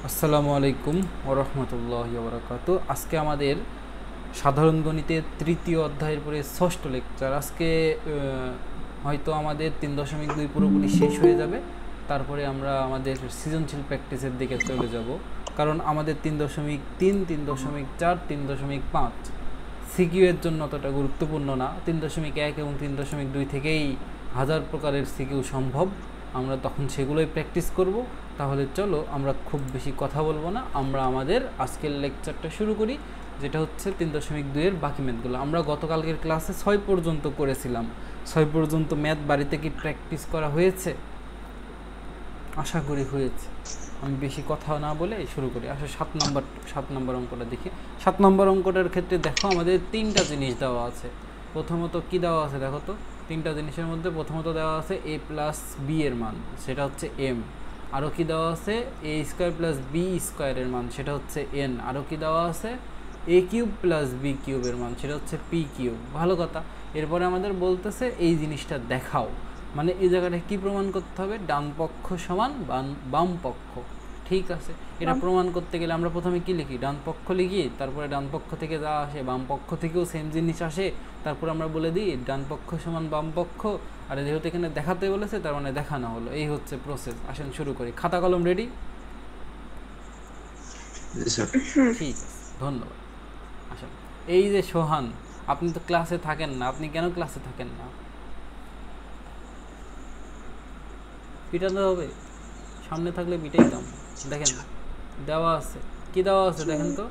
আসসালামু আলাইকুম ওয়া রাহমাতুল্লাহি ওয়া বারাকাতুহু। আজকে আমাদের সাধারণ গণিতের তৃতীয় অধ্যায়ের পরে ষষ্ঠ লেকচার। আজকে হয়তো আমাদের 3.2 পুরোপুরি শেষ হয়ে যাবে, তারপরে আমরা আমাদের সৃজনশীল প্র্যাকটিসের দিকে চলে যাব। কারণ আমাদের 3.3, 3.4, 3.5 সিকিউ এর জন্য অতটা গুরুত্বপূর্ণ না। 3.1 এবং 3.2 থেকেই হাজার প্রকারের সিকিউ সম্ভব, আমরা তখন সেগুলোই প্র্যাকটিস করব। তাহলে চলো আমরা খুব বেশি কথা বলবো না, আমরা আমাদের আজকের লেকচারটা শুরু করি, যেটা হচ্ছে 3.2 এর বাকি ম্যাথগুলো। আমরা গতকালকের ক্লাসে 6 পর্যন্ত করেছিলাম। 6 পর্যন্ত ম্যাথ বাড়িতে কি প্র্যাকটিস করা হয়েছে? আশা করি হয়েছে। আমি বেশি কথা না বলে শুরু করি। আসলে 7 নম্বর অঙ্কটা দেখি। 7 নম্বর অঙ্কটার ক্ষেত্রে দেখো আমাদের 3টা জিনিস দেওয়া আছে। প্রথমত কি দেওয়া আছে দেখো তো, 3টা জিনিসের মধ্যে প্রথমত দেওয়া আছে a প্লাস বি এর মান, সেটা হচ্ছে m। আরও কি দেওয়া আছে a স্কোয়ার প্লাস বি স্কোয়ারের মান, সেটা হচ্ছে n। আরও কি দেওয়া আছে a কিউব প্লাস বি কিউবের মান, সেটা হচ্ছে পি কিউব। ভালো কথা। এরপরে আমাদের বলতেছে এই জিনিসটা দেখাও, মানে এই জায়গাটা কি প্রমাণ করতে হবে? ডান পক্ষ সমান বাম পক্ষ। ঠিক আছে, এটা প্রমাণ করতে গেলে আমরা প্রথমে কি লিখি? ডান পক্ষ লিখি, তারপরে ডান পক্ষ থেকে যা আসে বাম পক্ষ থেকেও সেম জিনিস আসে, তারপর আমরা বলে দিই ডান পক্ষ সমান বাম পক্ষ। আর যেহেতু এখানে দেখাতে বলেছে, তার মানে দেখানো হলো। এই হচ্ছে প্রসেস। আসেন শুরু করি। খাতা কলম রেডি? ঠিক আছে, ধন্যবাদ। আসেন, এই যে সোহান, আপনি তো ক্লাসে থাকেন না, আপনি কেন ক্লাসে থাকেন না? পিটাতে হবে, সামনে থাকলে পিটাইতাম। দেখেন দেওয়া আছে, কি দেওয়া আছে দেখেন তো,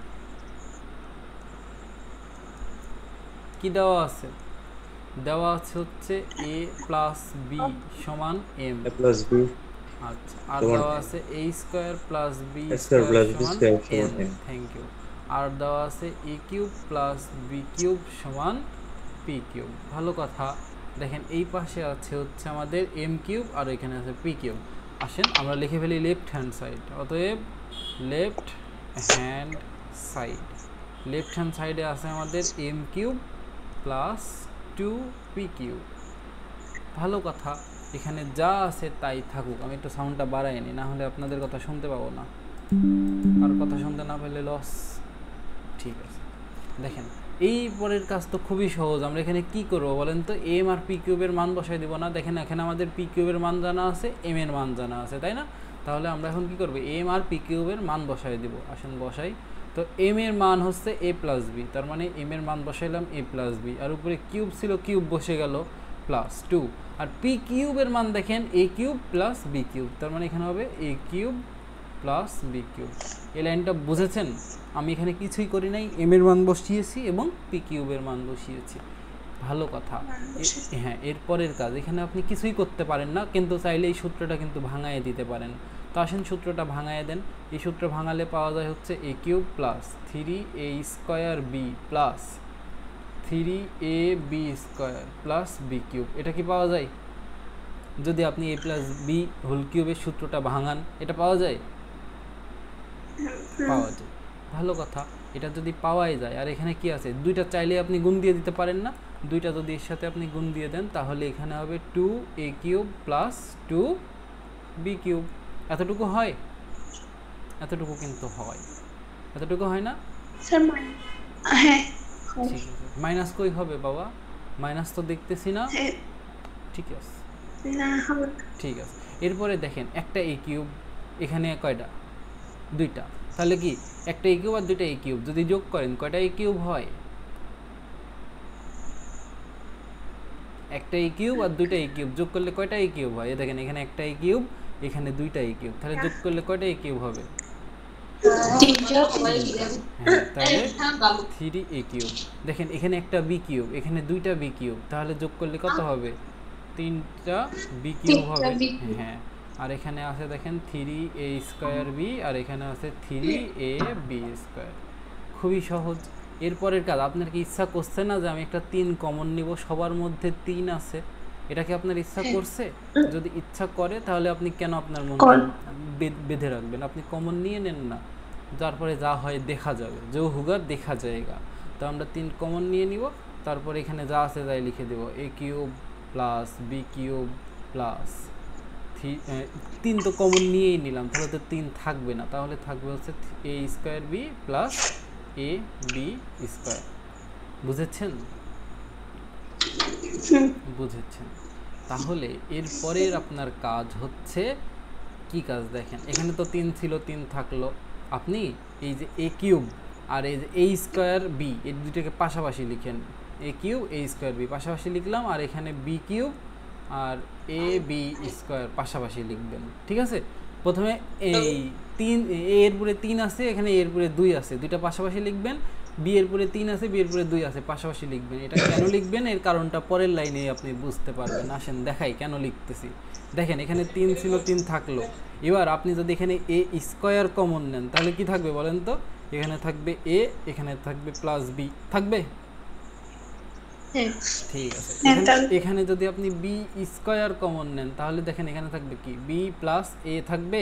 কি দেওয়া আছে? দেওয়া আছে হচ্ছে a প্লাস বি সমান m। আচ্ছা, আর দেওয়া আছে a square plus B square সমান n। Thank you. আর দেওয়া আছে a cube plus B cube সমান পি কিউব। ভালো কথা। দেখেন এই পাশে আছে হচ্ছে আমাদের m কিউব, আর এখানে আছে পি কিউব। আসেন আমরা লিখে ফেলি লেফট হ্যান্ড সাইড। অতএব left hand side, left hand সাইডে আছে আমাদের m cube plus 2p cube. ভালো কথা। এখানে যা আছে তাই থাকুক। আমি একটু সাউন্ডটা বাড়াই নি, না হলে আপনাদের কথা শুনতে পাবো না, আর কথা শুনতে না পেলে লস। ঠিক আছে, দেখেন এই পরের কাজ তো খুবই সহজ। আমরা এখানে কি করবো বলেন তো? এম আর পি কিউবের মান বসাই দিব না? দেখেন এখানে আমাদের পি কিউবের মান জানা আছে, এম এর মান জানা আছে, তাই না? তাহলে আমরা এখন কি করবো? এম আর পি কিউবের মান বসাই দিব। আসেন বসাই। তো এম এর মান হচ্ছে এ প্লাস বি, তার মানে এম এর মান বসাইলাম এ প্লাস বি, আর উপরে কিউব ছিল, কিউব বসে গেল প্লাস 2। আর পি কিউবের মান দেখেন এ কিউব প্লাস বি কিউব, তার মানে এখানে হবে এ কিউব প্লাস বি কিউব। এই লাইনটা বুঝেছেন? আমি এখানে কিছুই করি নাই, এম এর মান বসিয়েছি এবং পি কিউবের মান বসিয়েছি। ভালো কথা। হ্যাঁ, এরপরের কাজ এখানে আপনি কিছুই করতে পারেন না, কিন্তু চাইলে এই সূত্রটা কিন্তু ভাঙায় দিতে পারেন। তো আসেন সূত্রটা ভাঙায় দেন। এই সূত্র ভাঙালে পাওয়া যায় হচ্ছে a cube plus 3a square b plus 3ab square plus B cube. এটা কি পাওয়া যায়? যদি আপনি a প্লাস বি হোল কিউবের সূত্রটা ভাঙান, এটা পাওয়া যায়? পাওয়া যায়। ভালো কথা। এটা যদি পাওয়াই যায়, আর এখানে কি আছে? দুইটা চাইলে আপনি গুণ দিয়ে দিতে পারেন না? দুইটা যদি এর সাথে আপনি গুণ দিয়ে দেন, তাহলে এখানে হবে 2a cube plus 2b cube. এতটুকু হয়? এতটুকু কিন্তু হয়। এতটুকু হয় না? হ্যাঁ, ঠিক আছে। মাইনাস কই হবে বাবা? মাইনাস তো দেখতেছি না। ঠিক আছে, ঠিক আছে। এরপরে দেখেন একটা এ কিউব, এখানে কয়টা? দুইটা। তাহলে কি একটা এ কিউব আর দুইটা এ কিউব যদি যোগ করেন কয়টা এ কিউব হয়? একটা এ কিউব আর দুইটা এ কিউব যোগ করলে কয়টা এ কিউব হয়? দেখেন এখানে একটা এ কিউব, এখানে দুইটা এ কিউব, তাহলে যোগ করলে কয়টা এ কিউব হবে? হ্যাঁ, তাহলে 3 এ কিউব। দেখেন এখানে একটা বি কিউব, এখানে দুইটা বি কিউব, তাহলে যোগ করলে কত হবে? 3টা বি কিউব হবে। হ্যাঁ, আর এখানে আছে দেখেন 3a স্কোয়ার বি, আর এখানে আছে 3ab স্কোয়ার। খুবই সহজ। এরপরের কাজ, আপনার কি ইচ্ছা করছে না যে আমি একটা 3 কমন নিব? সবার মধ্যে 3 আছে, এটা কি আপনার ইচ্ছা করছে? যদি ইচ্ছা করে তাহলে আপনি কেন আপনার মনকে বেঁধে রাখবেন? আপনি কমন নিয়ে নেন না, তারপরে যা হয় দেখা যাবে, যে হুগা দেখা যায়গা। তো আমরা 3 কমন নিয়ে নিব, তারপরে এখানে যা আছে তাই লিখে দেব। A cube plus B cube plus 3 তো কমন নিয়েই নিলাম, তাহলে তো 3 থাকবে না, তাহলে থাকবে হচ্ছে a square b plus a b square. বুঝেছেন? বুঝেছেন। তাহলে এরপরের আপনার কাজ হচ্ছে কি কাজ দেখেন, এখানে তো 3 ছিল, 3 থাকলো, আপনি এই যে a কিউব আর এই যে a স্কয়ার b এই দুটোকে পাশাপাশি লিখেন, a cube a square b পাশাপাশি লিখলাম, আর এখানে b কিউব আর a b স্কয়ার পাশাপাশি লিখবেন। ঠিক আছে, প্রথমে এই 3 a এর পরে 3 আছে, এখানে a এর পরে 2 আছে, দুইটা পাশাপাশি লিখবেন, b এর পরে 3 আছে, b এর পরে 2 আছে, পাশাপাশি লিখবেন। এটা কেন লিখবেন এর কারণটা পরের লাইনে আপনি বুঝতে পারবেন। আসেন দেখাই কেন লিখতেছি। দেখেন এখানে 3 ছিল, 3 থাকলো, এবার আপনি যদি এখানে a স্কয়ার কমন নেন তাহলে কি থাকবে বলেন তো? এখানে থাকবে a, এখানে থাকবে প্লাস b, থাকবে? ঠিক আছে, এখানে যদি আপনি b স্কয়ার কমন নেন তাহলে দেখেন এখানে থাকবে কি b প্লাস a থাকবে।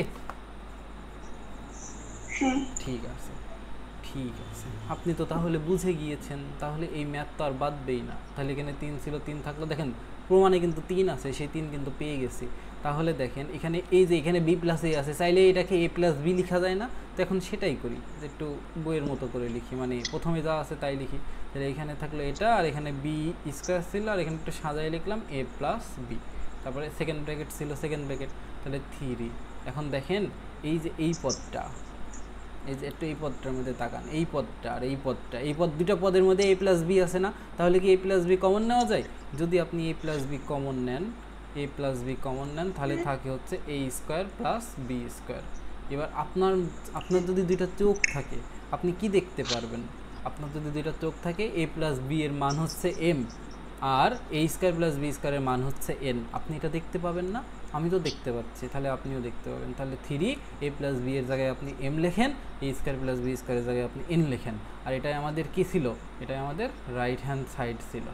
ঠিক আছে, ঠিক আছে, আপনি তো তাহলে বুঝে গিয়েছেন, তাহলে এই ম্যাথ তো আর বাদবেই না। তাহলে এখানে 3 ছিল, 3 থাকলো, দেখেন প্রমাণে কিন্তু 3 আছে, সেই 3 কিন্তু পেয়ে গেছি। তাহলে দেখেন এখানে এই যে এখানে b প্লাস a আছে, চাইলে এটাকে a প্লাস b লেখা যায় না? তো এখন সেটাই করি, যে একটু বইয়ের মতো করে লিখি, মানে প্রথমে যা আছে তাই লিখি। তাহলে এখানে থাকলো এটা, আর এখানে b স্কয়ার ছিল, আর এখানে একটু সাজায় লিখলাম a প্লাস b, তারপরে সেকেন্ড ব্র্যাকেট ছিল, সেকেন্ড ব্র্যাকেট, তাহলে 3। এখন দেখেন এই যে এই পদটা, এই যে একটু এই পদটার মধ্যে তাকান, এই পদটা আর এই পদটা, এই পদ দুটো পদের মধ্যে a প্লাস b আছে না? তাহলে কি a প্লাস b কমন নেওয়া যায়? যদি আপনি a প্লাস b কমন নেন, a প্লাস b কমন নেন, তাহলে থাকে হচ্ছে a square plus b square. এবার আপনার যদি দুইটা চোখ থাকে আপনি কি দেখতে পারবেন? আপনার যদি দুইটা চোখ থাকে, a প্লাস b এর মান হচ্ছে m, আর a স্কয়ার প্লাস b স্কয়ারের মান হচ্ছে n, আপনি এটা দেখতে পাবেন না? আমি তো দেখতে পাচ্ছি, তাহলে আপনিও দেখতে পাবেন। তাহলে 3 a প্লাস b এর জায়গায় আপনি m লেখেন, a স্কয়ার প্লাস b স্কয়ারের জায়গায় আপনি n লেখেন, আর এটাই আমাদের কি ছিল? এটাই আমাদের রাইট হ্যান্ড সাইড ছিল।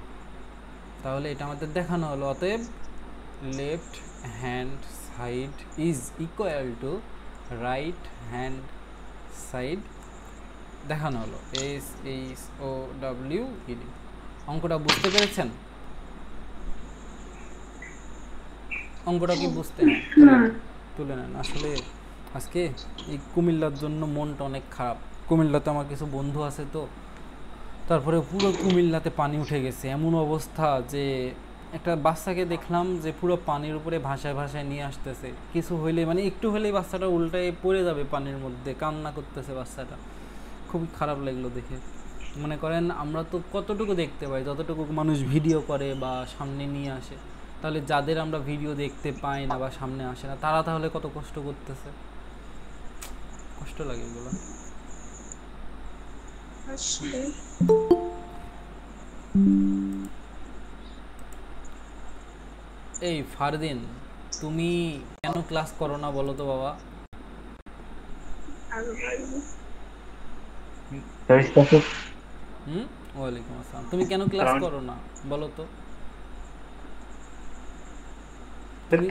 তাহলে এটা আমাদের দেখানো হলো, অতএব left hand side is equal to right hand side দেখানো হলো, SHOWED। অঙ্কটা বুঝতে পেরেছেন? অঙ্কটা কি বুঝতে? তুলে নেন। আসলে আজকে এই কুমিল্লার জন্য মনটা অনেক খারাপ। কুমিল্লাতে আমার কিছু বন্ধু আছে, তো তারপরে পুরো কুমিল্লাতে পানি উঠে গেছে, এমন অবস্থা যে একটা বাচ্চাকে দেখলাম যে পুরো পানির উপরে ভাসায় ভাসায় নিয়ে আসতেছে, কিছু হইলে মানে একটু হলেই বাচ্চাটা উল্টায় পড়ে যাবে পানির মধ্যে, কান্না করতেছে বাচ্চাটা। খুবই খারাপ লাগলো দেখে। মনে করেন আমরা তো কতটুকু দেখতে পাই, যতটুকু মানুষ ভিডিও করে বা সামনে নিয়ে আসে, তাহলে যাদের আমরা ভিডিও দেখতে পাই না বা সামনে আসে না, তারা তাহলে কত কষ্ট করতেছে, কষ্ট লাগে এগুলো। এই ফারদিন, তুমি কেন ক্লাস করো না বলো তো বাবা? ওয়ালাইকুম আসসালাম। তুমি কেন ক্লাস করো না বলো তো?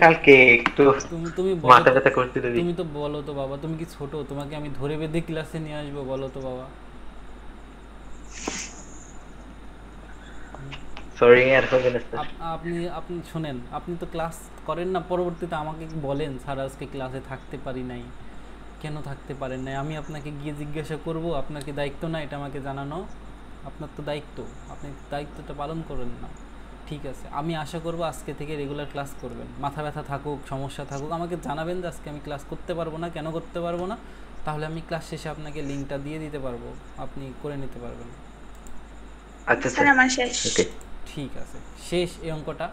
কালকে একটু তুমি মাথা ব্যথা করতে দিদি। তুমি তো বলো তো বাবা, তুমি কি ছোট? তোমাকে আমি ধরে বেঁধে ক্লাসে নিয়ে আসবো? বলো তো বাবা। সরি আর হবে না স্যার। আপনি শুনেন, আপনি তো ক্লাস করেন না, পরবর্তীতে আমাকে বলেন স্যার আজকে ক্লাসে থাকতে পারি নাই, কেন থাকতে পারেন নাই? আমি আপনাকে গিয়ে জিজ্ঞাসা করব? আপনার কি দায়িত্ব না এটা আমাকে জানানো? আপনার তো দায়িত্ব, আপনি দায়িত্বটা পালন করেন না। ঠিক আছে, আমি আশা করব আজকে থেকে রেগুলার ক্লাস করবেন। মাথা ব্যথা থাকুক, সমস্যা থাকুক, আমাকে জানাবেন যে আজকে আমি ক্লাস করতে পারবো না, কেন করতে পারবো না, তাহলে আমি ক্লাস শেষে আপনাকে লিঙ্কটা দিয়ে দিতে পারবো, আপনি করে নিতে পারবেন। আচ্ছা স্যার, আমার শেষ। ওকে, ঠিক আছে, শেষ এই অঙ্কটা।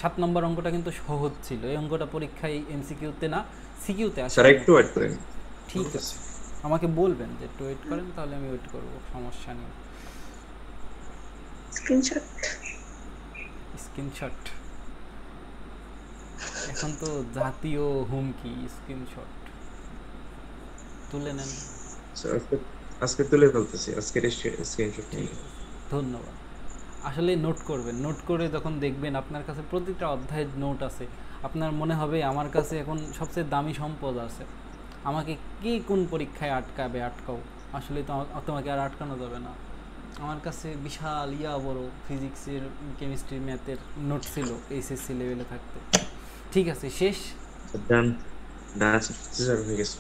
7 নম্বর অঙ্কটা কিন্তু সহজ ছিল, এই অঙ্কটা পরীক্ষায় এমসিকিউতে না সিকিউতে আসে। স্যার একটু ওয়েট করেন। ঠিক আছে, আমাকে বলবেন যে একটু ওয়েট করেন, তাহলে আমি ওয়েট করব, সমস্যা নেই। স্ক্রিনশট এখন তো জাতীয় হুমকি, স্ক্রিনশট তুলে নেন। স্যার আজকে তুলে ফেলতেছি, আজকের স্ক্রিনশট। ধন্যবাদ। আসলে নোট করবেন, নোট করে যখন দেখবেন আপনার কাছে প্রতিটা অধ্যায়ের নোট আছে, আপনার মনে হবে আমার কাছে এখন সবচেয়ে দামি সম্পদ আছে, আমাকে কে কোন পরীক্ষায় আটকাবে আটকাও, আসলে তো তোমাকে আর আটকানো যাবে না। আমার কাছে বিশাল বড় ফিজিক্সের, কেমিস্ট্রি, ম্যাথের নোট ছিল এইচএসসি লেভেলে থাকতে। ঠিক আছে, শেষ। ডান ডান স্যার হয়ে গেছে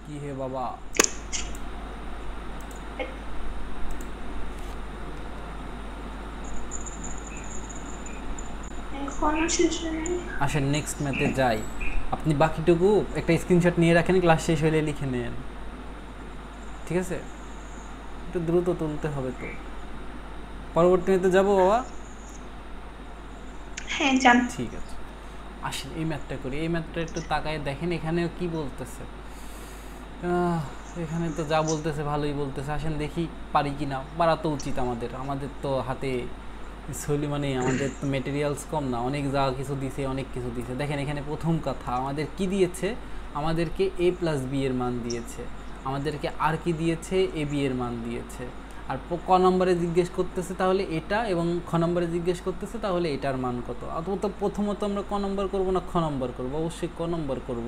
কি হে বাবা আসেন নেক্সট ম্যাথে যাই আপনি বাকিটুকু একটা স্ক্রিনশট নিয়ে রাখেন ক্লাস শেষ হলে লিখে নেন ঠিক আছে একটু দ্রুত তুলতে হবে তো পরবর্তী ম্যাথে যাবো বাবা হ্যাঁ জান ঠিক আছে আসেন এই ম্যাথটা করি এই ম্যাথটা একটু তাকায় দেখেন এখানেও কি বলতেছে এখানে তো যা বলতেছে ভালোই বলতেছে আসেন দেখি পারি কি না পারা তো উচিত আমাদের তো হাতে সলি মানে আমাদের তো মেটেরিয়ালস কম না অনেক যা কিছু দিছে অনেক কিছু দিছে দেখেন এখানে প্রথম কথা আমাদের কি দিয়েছে আমাদেরকে a প্লাস b এর মান দিয়েছে আমাদেরকে আর কি দিয়েছে ab এর মান দিয়েছে আর ক নম্বরে জিজ্ঞেস করতেছে তাহলে এটা এবং খ নম্বরে জিজ্ঞেস করতেছে তাহলে এটার মান কত অথবা তো প্রথমত আমরা ক নম্বর করব না খ নম্বর করব অবশ্যই ক নম্বর করব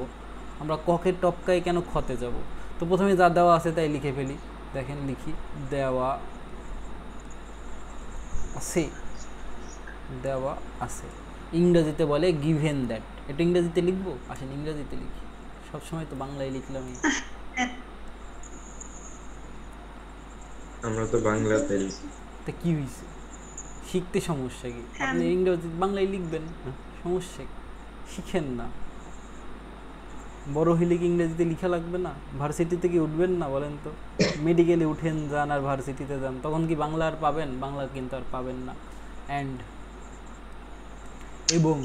আমরা ককে টপকায় কেন খতে যাব তো প্রথমে যা দেওয়া আছে তাই লিখে ফেলি দেখেন লিখি দেওয়া আছে ইংরেজিতে বলে গিভেন দ্যাট এটা ইংরেজিতে লিখবো আসেন ইংরেজিতে লিখি সবসময় তো বাংলায় লিখলাম আমরা তো বাংলাতে তা কি হয়েছে শিখতে সমস্যা কি আপনি ইংরেজি বাংলায় লিখবেন সমস্যা শিখেন না বড় হইলে কি ইংরেজিতে লিখা লাগবে না ভার্সিটিতে কি উঠবেন না বলেন তো মেডিকেলে উঠেন যান আর ভার্সিটিতে যান তখন কি বাংলা আর পাবেন বাংলা কিন্তু আর পাবেন না অ্যান্ড এবং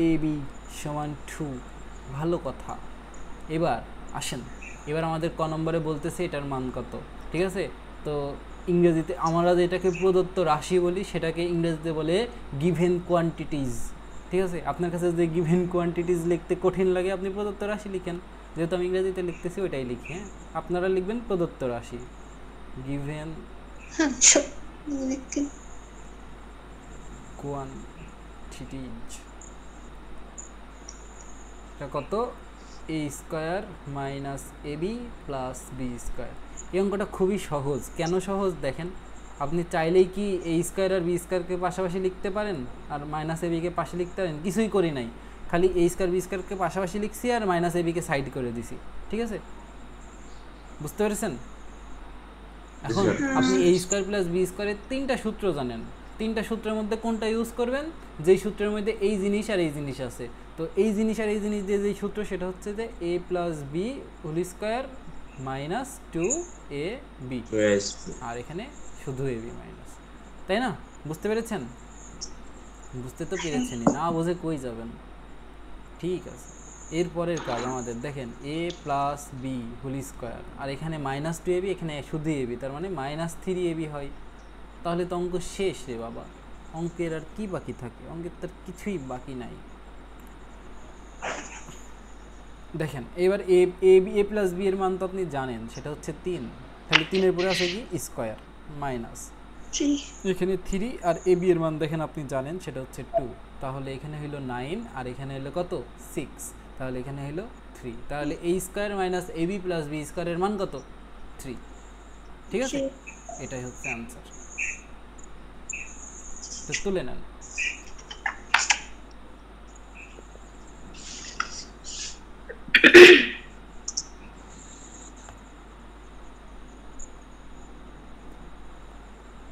ab সমান 2 ভালো কথা এবার আসেন এবার আমাদের ক নম্বরে বলতেছে এটার মান কত ঠিক আছে তো ইংরেজিতে আমরা যেটাকে প্রদত্ত রাশি বলি সেটাকে ইংরেজিতে বলে গিভেন কোয়ান্টিটিজ ঠিক আছে আপনার কাছে যদি গিভেন কোয়ান্টিটিজ লিখতে কঠিন লাগে আপনি প্রদত্ত রাশি লিখেন যেহেতু আমি ইংরেজিতে লিখতেছি ওইটাই লিখি হ্যাঁ আপনারা লিখবেন প্রদত্ত রাশি গিভেন কোয়ান্টিটিজ এটা কত a square minus ab plus b square এই অঙ্কটা খুবই সহজ কেন সহজ দেখেন আপনি চাইলেই কি a স্কয়ার আর b স্কয়ারকে পাশাপাশি লিখতে পারেন আর মাইনাস ab কে পাশে লিখতে পারেন কিছুই করি নাই খালি a স্কয়ার b স্কয়ারকে পাশাপাশি লিখছি আর মাইনাস ab কে সাইড করে দিছি ঠিক আছে বুঝতে পেরেছেন এখন আপনি a স্কয়ার প্লাস b স্কয়ারের তিনটা সূত্র জানেন তিনটা সূত্রের মধ্যে কোনটা ইউজ করবেন যেই সূত্রের মধ্যে এই জিনিস আর এই জিনিস আছে তো এই জিনিস আর এই জিনিস দিয়ে যেই সূত্র সেটা হচ্ছে যে a plus b whole square minus 2ab আর এখানে শুধু ab মাইনাস তাই না বুঝতে পেরেছেন বুঝতে তো পেরেছেনই না বুঝে কই যাবেন ঠিক আছে এরপরের কাজ আমাদের দেখেন a plus b whole square আর এখানে মাইনাস 2ab এখানে শুধু ab তার মানে মাইনাস 3ab হয় তাহলে তো অঙ্ক শেষ রে বাবা অঙ্কের আর কি বাকি থাকে অঙ্কের তার কিছুই বাকি নাই দেখেন এবার a প্লাস b এর মান তো আপনি জানেন সেটা হচ্ছে 3 তাহলে 3 এর পরে আছে কি স্কয়ার মাইনাস এখানে 3 আর ab এর মান দেখেন আপনি জানেন সেটা হচ্ছে 2 তাহলে এখানে হলো 9 আর এখানে হলো কত 6 তাহলে এখানে হলো 3 তাহলে a square minus ab plus b স্কয়ারের মান কত 3 ঠিক আছে এটাই হচ্ছে आंसर তো তুলে নেন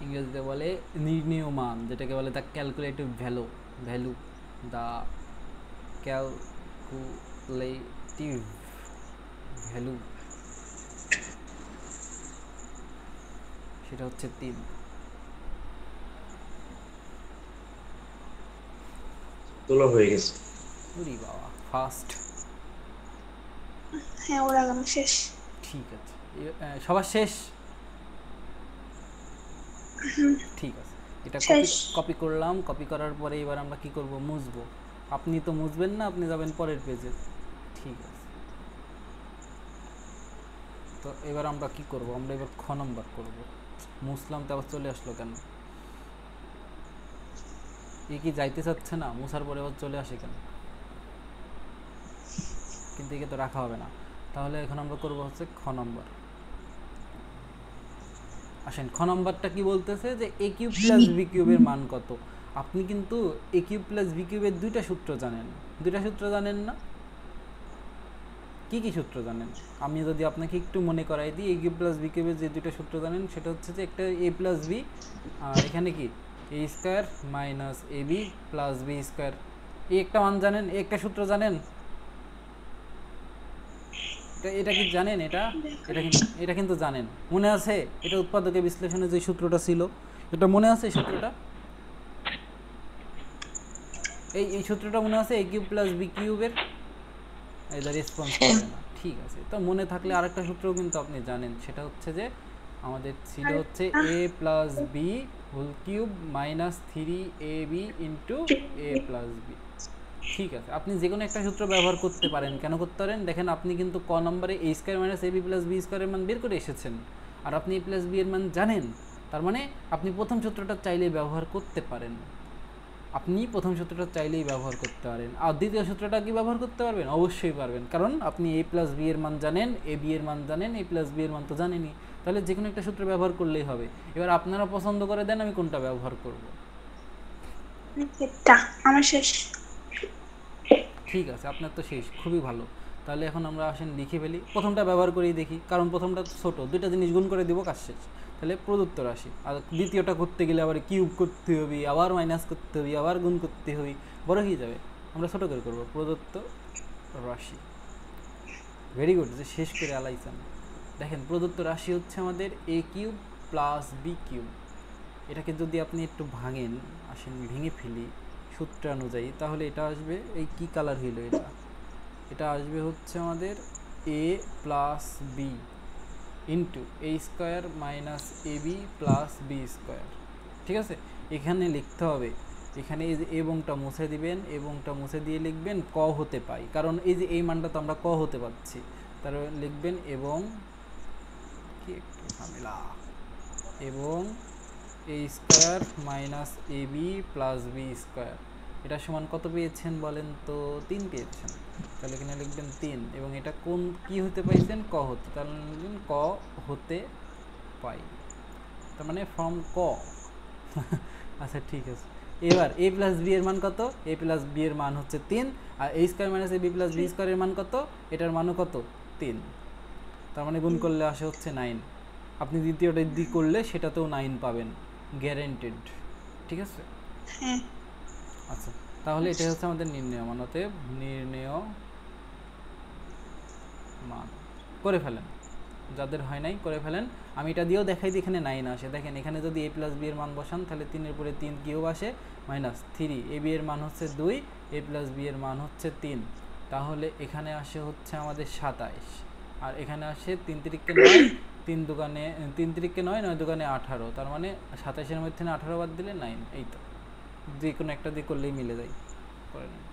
ইংরেজিতে বলে নির্ণেয় মান যেটাকে বলে the calculative value the calculative value সেটা হচ্ছে 3 তোলা হয়ে গেছে ওরে বাবা ফাস্ট হ্যাঁ ওরা গান শেষ ঠিক আছে সবার শেষ ঠিক আছে এটা কপি করলাম কপি করার পরে এবার আমরা কি করব মুছবো আপনি তো মুছবেন না, আপনি যাবেন পরের পেজে। ঠিক আছে, তো এবার আমরা কি করব, আমরা এবার খ নাম্বার করব। মুছলাম তো আবার চলে আসলো কেন? এ কি যাইতে চাচ্ছে না? মুছার পরে আবার চলে আসে কেন? কিন্তু একে তো রাখা হবে না। তাহলে এখন আমরা করব হচ্ছে খ নাম্বার। আসেন, খ নাম্বারটা কি বলতেছে যে a কিউব প্লাস b কিউবের মান কত। আপনি কিন্তু a কিউব প্লাস b কিউবের দুইটা সূত্র জানেন। দুইটা সূত্র জানেন না? কি কি সূত্র জানেন? আমি যদি আপনাকে একটু মনে করাই দিই, a কিউব প্লাস b কিউবের যে দুইটা সূত্র জানেন সেটা হচ্ছে যে একটা a প্লাস b, আর এখানে কি a square minus ab plus b square. এই একটা মান জানেন, এই একটা সূত্র জানেন? এটা কি জানেন? এটা কিন্তু জানেন, মনে আছে? এটা উৎপাদকের বিশ্লেষণে যে সূত্রটা ছিল, এটা মনে আছে? সূত্রটা এই সূত্রটা মনে আছে? a কিউব প্লাস b কিউবের। এটা রেসপন্স করে না, ঠিক আছে। তো মনে থাকলে আরেকটা সূত্রও কিন্তু আপনি জানেন, সেটা হচ্ছে যে আমাদের ছিল হচ্ছে a plus b whole cube minus 3ab into a plus b। ঠিক আছে, আপনি যে কোনো একটা সূত্র ব্যবহার করতে পারেন। কেন করতে পারেন? দেখেন, আপনি কিন্তু ক নম্বরে a square minus ab plus b স্কয়ারের মান বের করে এসেছেন, আর আপনি a প্লাস b এর মান জানেন। তার মানে আপনি প্রথম সূত্রটা চাইলেই ব্যবহার করতে পারেন। আপনি প্রথম সূত্রটা চাইলেই ব্যবহার করতে পারেন। আর দ্বিতীয় সূত্রটা কি ব্যবহার করতে পারবেন? অবশ্যই পারবেন, কারণ আপনি a প্লাস b এর মান জানেন, a b এর মান জানেন, a প্লাস b এর মান তো জানেনই। তাহলে যে কোনো একটা সূত্র ব্যবহার করলেই হবে। এবার আপনারা পছন্দ করে দেন আমি কোনটা ব্যবহার করব। এটা আমার শেষ। ঠিক আছে, আপনার তো শেষ, খুবই ভালো। তাহলে এখন আমরা আসেন লিখে ফেলি, প্রথমটা ব্যবহার করেই দেখি, কারণ প্রথমটা ছোট, দুইটা জিনিস গুণ করে দিব, কাজ শেষ। তাহলে প্রদত্ত রাশি, আর দ্বিতীয়টা করতে গেলে আবার কিউব করতে হবে, আবার মাইনাস করতে হবে, আবার গুণ করতে হবে, বড় হয়ে যাবে। আমরা ছোট করে করব, প্রদত্ত রাশি। ভেরি গুড, যে শেষ করে আলাইছেন। দেখেন, প্রদত্ত রাশি হচ্ছে আমাদের a cube plus b cube. এটাকে যদি আপনি একটু ভাঙেন, আসেন ভেঙে ফেলি সূত্র অনুযায়ী, তাহলে এটা আসবে, এই কি কালার হইল এটা আসবে হচ্ছে আমাদের a plus b into a square minus ab plus b square. ঠিক আছে, এখানে লিখতে হবে, এখানে এই যে এবংটা মুছে দিবেন, এবংটা মুছে দিয়ে লিখবেন ক হতে পাই, কারণ এই যে এই মানটা তো আমরা ক হতে পাচ্ছি। তার লিখবেন এবং কি একটু ঝামেলা, এবং a square minus ab plus b square. এটা সমান কত পেয়েছেন বলেন তো? 3 পেয়েছেন। তাহলে এখানে লিখবেন 3, এবং এটা কোন কি হতে পাইছেন? ক হতে। তাহলে লিখবেন ক হতে পাই, তার মানে ফ্রম ক। আচ্ছা ঠিক আছে, এবার a প্লাস b এর মান কত? a প্লাস b এর মান হচ্ছে 3, আর a square minus ab plus b স্কোয়ারের মান কত? এটার মানও কত? 3। তার মানে গুণ করলে আসে হচ্ছে 9। আপনি দ্বিতীয়টা দিয়ে করলে সেটাতেও 9 পাবেন, গ্যারেন্টেড। ঠিক আছে, আচ্ছা, তাহলে এটা হচ্ছে আমাদের নির্ণয় মান। অতএব নির্ণয় মান করে ফেলেন, যাদের হয় নাই করে ফেলেন। আমি এটা দিয়েও দেখাই দিই, এখানে 9 আসে। দেখেন, এখানে যদি a প্লাস b এর মান বসান, তাহলে 3 এর পরে 3 কিউব আসে, মাইনাস 3, ab এর মান হচ্ছে 2, a প্লাস b এর মান হচ্ছে 3। তাহলে এখানে আসে হচ্ছে আমাদের 27, আর এখানে আসে 3 তিরিকে 9, 3 তিরিকে 9, 9 দুগুণে 18। তার মানে 27-এর মধ্যে 18 বাদ দিলে 9। এই তো, যে কোনো একটা দিয়ে করলেই মিলে যায়। করে নেন।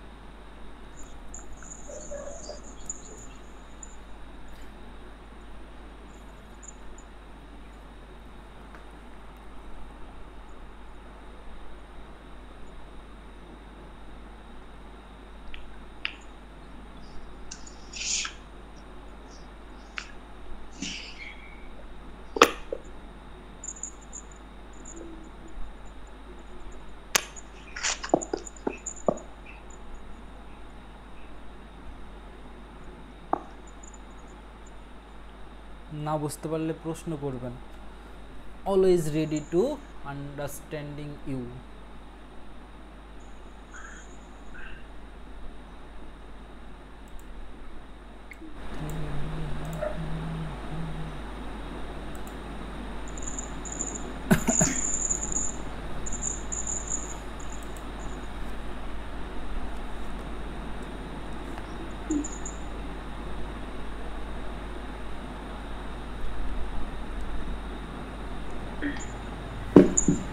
না বুঝতে পারলে প্রশ্ন করবেন। Always ready to understanding you.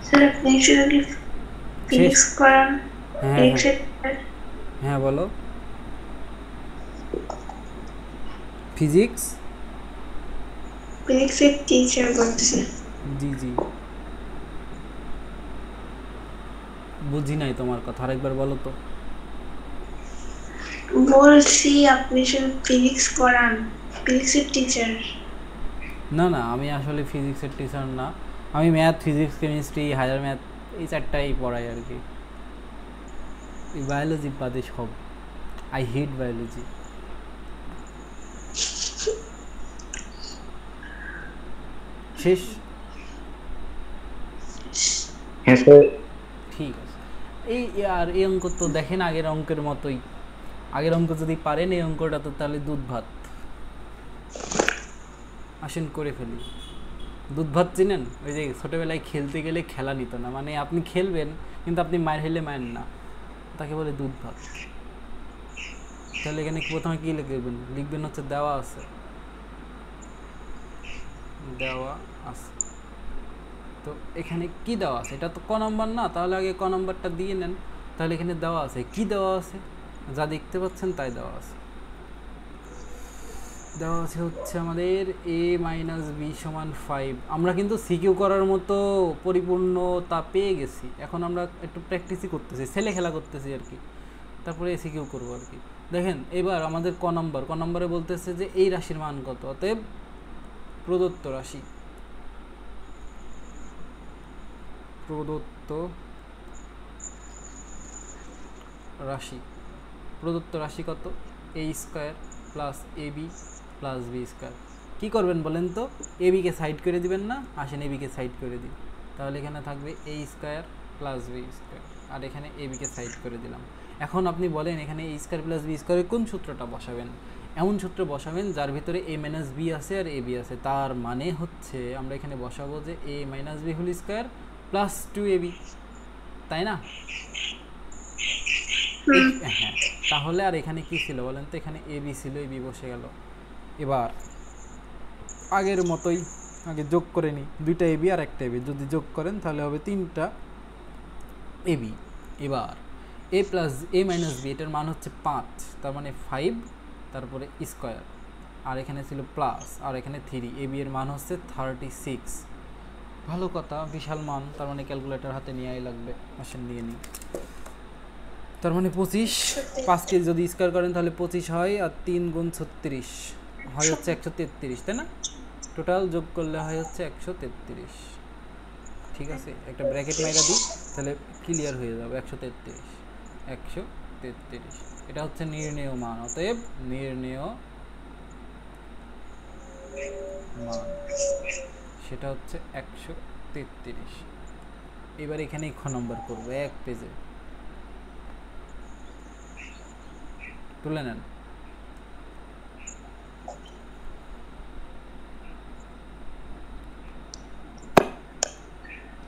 Sir আপনি যদি ফিনিক্স করান, হ্যাঁ, হ্যাঁ বলো। ফিজিক্স ফিজিক্সের টিচার বলতেছে। জি জি, বুঝি নাই তোমার কথা, আরেকবার বলো তো। বলছি আপনি শুধু ফিজিক্স পড়ান, ফিজিক্সের টিচার। না না, আমি আসলে ফিজিক্সের টিচার না, আমি math, physics, chemistry, higher math এই চারটাই পড়াই আর কি। এই বায়োলজি বাদে সব, আই হেট বায়োলজি। শেষ? হ্যাঁ স্যার। ঠিক আছে। এই আর এই অঙ্ক তো দেখেন আগের অঙ্কের মতোই, আগের অঙ্ক যদি পারেন এই অঙ্কটা তো তাহলে দুধ ভাত। আসেন করে ফেলি। দুধ ভাত চিনেন? ওই যে ছোটোবেলায় খেলতে গেলে খেলা নিত না, মানে আপনি খেলবেন কিন্তু আপনি মায়ের হইলে মায়ের না, তাকে বলে দুধ ভাত। তাহলে এখানে প্রথমে কী লিখবেন? লিখবেন হচ্ছে দেওয়া আছে, দেওয়া আছে। তো এখানে কি দেওয়া আছে? এটা তো ক নম্বর না, তাহলে আগে ক নম্বরটা দিয়ে নেন। তাহলে এখানে দেওয়া আছে, কি দেওয়া আছে? যা দেখতে পাচ্ছেন তাই দেওয়া আছে। দেওয়া আছে হচ্ছে আমাদের a মাইনাস বি সমান 5। আমরা কিন্তু সিকিউ করার মতো পরিপূর্ণতা পেয়ে গেছি, এখন আমরা একটু প্র্যাকটিসই করতেছি, ছেলে খেলা করতেছি আর কি, তারপরে সিকিউ করবো আর কি। দেখেন এবার আমাদের ক নম্বরে বলতেছে যে এই রাশির মান কত, অতএব প্রদত্ত রাশি, প্রদত্ত রাশি কত? a square plus ab plus b square. কী করবেন বলেন তো? এবিকে সাইড করে দিবেন না? আসেন এবিকে সাইড করে দিই, তাহলে এখানে থাকবে a square plus b square, আর এখানে এবিকে সাইড করে দিলাম। এখন আপনি বলেন এখানে a স্কয়ার প্লাস বি স্কয়ারের কোন সূত্রটা বসাবেন? এমন সূত্র বসাবেন যার ভিতরে a মাইনাস বি আছে আর ab আছে, তার মানে হচ্ছে আমরা এখানে বসাবো যে a minus B whole square plus 2ab, তাই না? হ্যাঁ, তাহলে আর এখানে কি ছিল বলেন তো? এখানে এ বি ছিল, এ বি বসে গেল। এবার আগের মতোই আগে যোগ করে নিই, দুইটা এ বি আর একটা এ বি যদি যোগ করেন তাহলে হবে 3টা এ বি। এবার এ প্লাস এ মাইনাস বি, এটার মান হচ্ছে 5, তার মানে 5 তারপরে স্কয়ার, আর এখানে ছিল প্লাস, আর এখানে 3, এ বি এর মান হচ্ছে 36। ভালো কথা, বিশাল মান, তার মানে ক্যালকুলেটর হাতে নেওয়াই লাগবে। আসেন নিয়ে নিই। তার মানে 25, 5কে যদি স্কয়ার করেন তাহলে 25 হয়, আর 3 গুণ 36 হয় হচ্ছে 133, তাই না? টোটাল যোগ করলে হয় হচ্ছে 133। ঠিক আছে, একটা ব্র্যাকেট মাইরা দিই তাহলে ক্লিয়ার হয়ে যাবে। 133, এটা হচ্ছে নির্ণেয় মান, অতএব নির্ণেয় মান সেটা হচ্ছে 133। এবার এখানেই খ নম্বর করবো, এক পেজে তুলে নেন।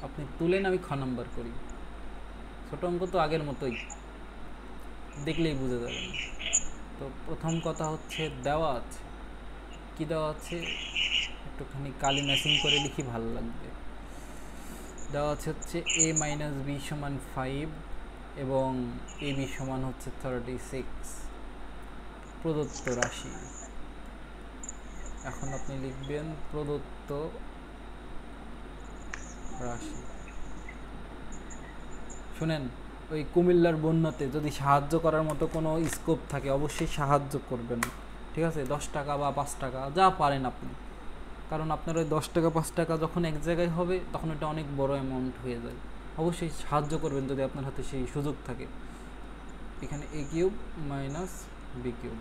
আপনি তুলেন, আমি খ নম্বর করি। ছোট অঙ্ক তো আগের মতোই, দেখলেই বুঝে যাবেন। তো প্রথম কথা হচ্ছে দেওয়া আছে, কি দেওয়া আছে একটুখানি কালি ম্যাচিং করে লিখি, ভালো লাগবে। দেওয়া আছে হচ্ছে a মাইনাস বি সমান 5 এবং এ বি সমান হচ্ছে 36 প্রদত্ত রাশি। এখন আপনি লিখবেন প্রদত্ত রাশি। শুনেন, ওই কুমিল্লার বন্যাতে যদি সাহায্য করার মতো কোনো স্কোপ থাকে অবশ্যই সাহায্য করবেন, ঠিক আছে? 10 টাকা বা 5 টাকা যা পারেন আপনি, কারণ আপনার ওই 10 টাকা 5 টাকা যখন এক জায়গায় হবে তখন এটা অনেক বড় অ্যামাউন্ট হয়ে যায়। অবশ্যই সাহায্য করবেন যদি আপনার হাতে সেই সুযোগ থাকে। এখানে a cube minus B cube.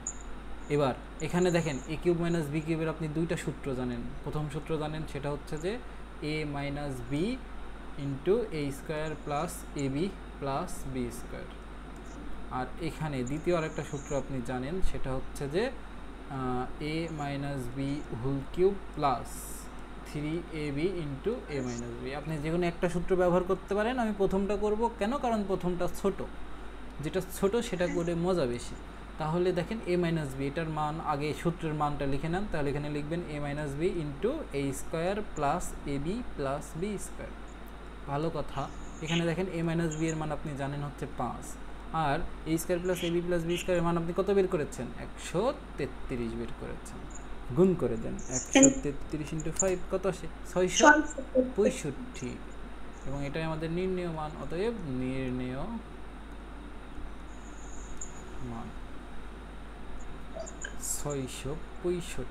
এবার এখানে দেখেন a কিউব মাইনাস বি কিউবের আপনি দুইটা সূত্র জানেন। প্রথম সূত্র জানেন, সেটা হচ্ছে যে a minus B into A square plus A B plus B square. আর এখানে দ্বিতীয় আরেকটা সূত্র আপনি জানেন, সেটা হচ্ছে যে a minus B whole cube plus 3ab into a minus B. আপনি যে কোনো একটা সূত্র ব্যবহার করতে পারেন, আমি প্রথমটা করব কেন? কারণ প্রথমটা ছোট, যেটা ছোট সেটা করে মজা বেশি। তাহলে দেখেন a মাইনাস বি, এটার মান আগে সূত্রের মানটা লিখে নেন, তাহলে এখানে লিখবেন a minus B into A square plus A B plus B square. ভালো কথা, এখানে দেখেন a মাইনাস বি এর মান আপনি জানেন হচ্ছে 5, আর a square plus ab plus b square এর মান আপনি কত বের করেছেন 133 বের করেছেন গুণ করে দেন 133 * 5 কত আসে 665 এবং এটাই আমাদের নির্ণেয় মান অতএব নির্ণেয় মান 665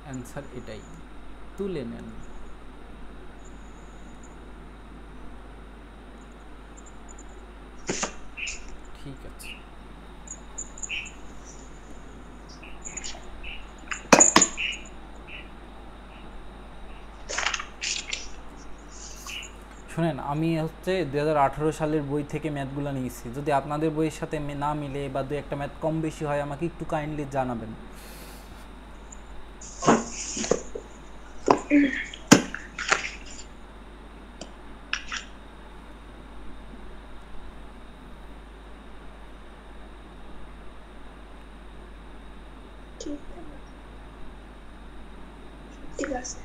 অ্যানসার এটাই তুলে নেন ঠিক আছে শুনেন আমি হচ্ছে 2018 সালের বই থেকে ম্যাথগুলো নিয়েছি যদি আপনাদের বইয়ের সাথে না মিলে বা দুই একটা ম্যাথ কম বেশি হয় আমাকে একটু কাইন্ডলি জানাবেন ঠিক আছে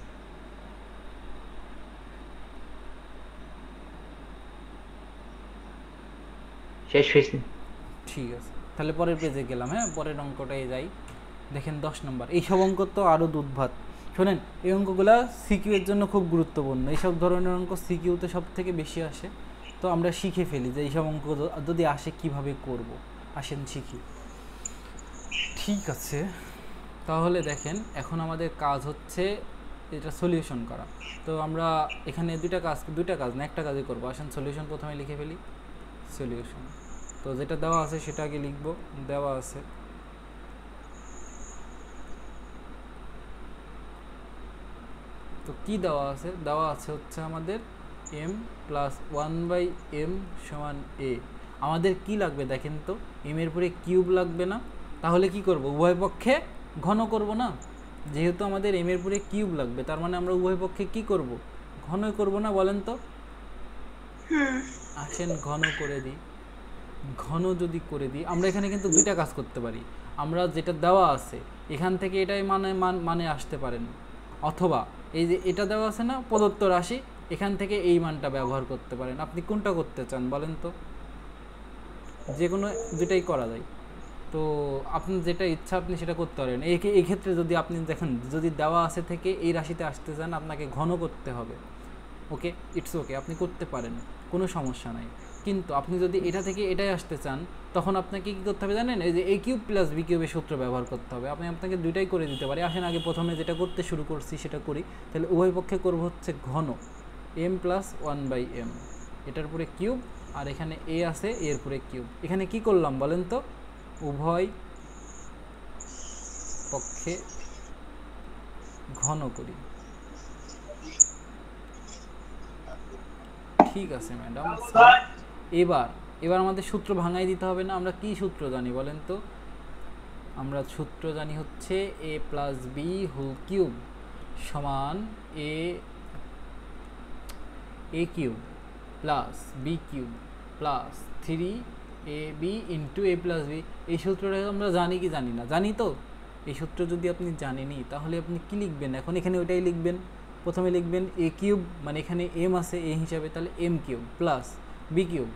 শেষ হয়েছে ঠিক আছে তাহলে পরের পেজে গেলাম হ্যাঁ পরের অঙ্কটায় যাই দেখেন 10 নম্বর এইসব অঙ্ক তো আরও দুধভাত শোনেন এই অঙ্কগুলো সিকিউ এর জন্য খুব গুরুত্বপূর্ণ এইসব ধরনের অঙ্ক সিকিউতে সব থেকে বেশি আসে তো আমরা শিখে ফেলি যে এইসব অঙ্ক যদি আসে কিভাবে করব আসেন শিখি ঠিক আছে তাহলে দেখেন এখন আমাদের কাজ হচ্ছে এটা সলিউশন করা তো আমরা এখানে দুইটা কাজ না একটা কাজই করব আসেন সলিউশন প্রথমে লিখে ফেলি সলিউশন তো যেটা দেওয়া আছে সেটা আগে লিখব দেওয়া আছে তো কি দেওয়া আছে হচ্ছে আমাদের m প্লাস 1/m সমান a আমাদের কি লাগবে দেখেন তো m এর পরে কিউব লাগবে না তাহলে কি করব উভয় পক্ষে ঘন করব না যেহেতু আমাদের m এর পরে কিউব লাগবে তার মানে আমরা উভয় পক্ষে কি করব ঘনই করব না বলেন তো আসেন ঘন করে দিই ঘন যদি করে দিই আমরা এখানে কিন্তু দুইটা কাজ করতে পারি আমরা যেটা দেওয়া আছে এখান থেকে এটাই মানে আসতে পারেন অথবা এই যে এটা দেওয়া আছে না প্রদত্ত রাশি এখান থেকে এই মানটা ব্যবহার করতে পারেন আপনি কোনটা করতে চান বলেন তো যে কোনো দুটাই করা যায় তো আপনি যেটা ইচ্ছা আপনি সেটা করতে পারেন এই ক্ষেত্রে যদি আপনি দেখেন যদি দেওয়া আছে থেকে এই রাশিতে আসতে চান আপনাকে ঘন করতে হবে ওকে ইটস ওকে আপনি করতে পারেন কোনো সমস্যা নাই কিন্তু আপনি যদি এটা থেকে এটাই আসতে চান তখন আপনাকে কী করতে হবে জানেন এই যে a কিউব প্লাস b কিউবের সূত্র ব্যবহার করতে হবে আমি আপনাকে দুইটাই করে দিতে পারি আসেন আগে প্রথমে যেটা করতে শুরু করছি সেটা করি তাহলে উভয় পক্ষে করব হচ্ছে ঘন m প্লাস 1/m এটার পরে কিউব আর এখানে a আছে এর পরে কিউব এখানে কি করলাম বলেন তো উভয় পক্ষে ঘন করি ঠিক আছে ম্যাডাম এবার আমাদের সূত্র ভাঙাই দিতে হবে না আমরা কি সূত্র জানি বলেন তো আমরা সূত্র জানি হচ্ছে a plus b whole cube সমান a cube plus b cube plus 3ab into a plus b এই সূত্রটা আমরা জানি কি জানি না জানি তো এই সূত্র যদি আপনি জানেনই তাহলে আপনি কি লিখবেন এখন এখানে ওইটাই লিখবেন প্রথমে লিখবেন a কিউব মানে এখানে m আছে a হিসাবে তাহলে m cube plus b cube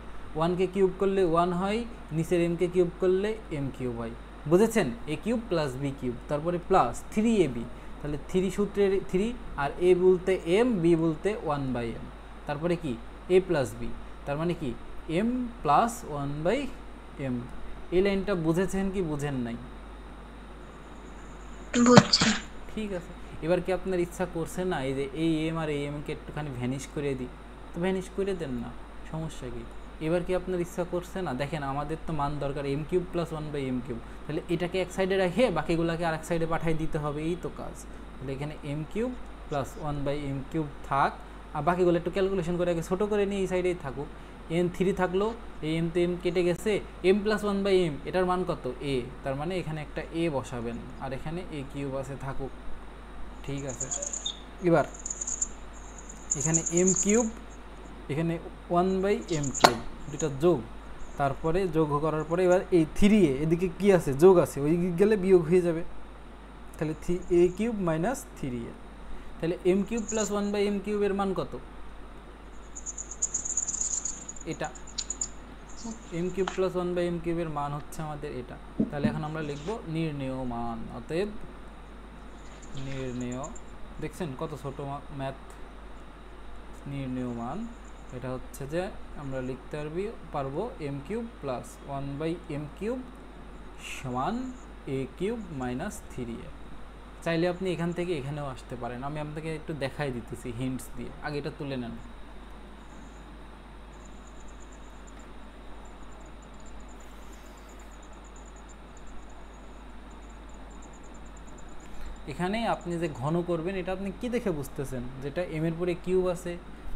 1 কে কিউব করলে 1 হয় নিচের m কে কিউব করলে m কিউব হয় বুঝেছেন a cube plus b cube তারপরে প্লাস 3ab তাহলে 3 সূত্রের 3 আর a বলতে m b বলতে 1/m তারপরে কি a প্লাস b তার মানে কি m প্লাস 1/m এই লাইনটা বুঝেছেন কি বুঝেন নাই বুঝছি ঠিক আছে এবার কি আপনার ইচ্ছা করছে না এই যে এই m আর এই m কে একটুখানি ভ্যানিশ করে দিই তো ভ্যানিশ করে দেন না সমস্যা কি এবার কি আপনার ইচ্ছা করছে না দেখেন আমাদের তো মান দরকার m cube plus 1/m cube তাহলে এটাকে এক সাইডে রেখে বাকিগুলোকে আরেক সাইডে পাঠিয়ে দিতে হবে এই তো কাজ তাহলে এখানে m cube plus 1/m cube থাক আর বাকিগুলো একটু ক্যালকুলেশন করে আগে ছোটো করে নিয়ে এই সাইডেই থাকুক n 3 থাকলো এই m তো m কেটে গেছে m প্লাস 1/m এটার মান কত a তার মানে এখানে একটা a বসাবেন আর এখানে a কিউব আছে থাকুক ঠিক আছে এবার এখানে m কিউব এখানে 1/m কিউব দুটো যোগ তারপরে যোগ করার পরে এবার এই 3a এদিকে কি আছে যোগ আছে ওই গেলে বিয়োগ হয়ে যাবে তাহলে a কিউব মাইনাস 3a তাহলে m কিউব প্লাস 1/m কিউবের মান কত এটা এম কিউব প্লাস 1/m কিউবের মান হচ্ছে আমাদের এটা। তাহলে এখন আমরা লিখব নির্ণেয় মান। অতএব নির্ণেয়, দেখছেন কত ছোট ম্যাথ, নির্ণেয় মান এটা হচ্ছে যে আমরা লিখতে পারবো M cube plus 1/m cube সমান a কিউব মাইনাস 3a। চাইলে আপনি এখান থেকে এখানেও আসতে পারেন, আমি আপনাকে একটু দেখাই দিতেছি হিন্টস দিয়ে, আগে এটা তুলে নেন। এখানে আপনি যে ঘন করবেন এটা আপনি কি দেখে বুঝতেছেন? যেটা এম এর পরে কিউব আছে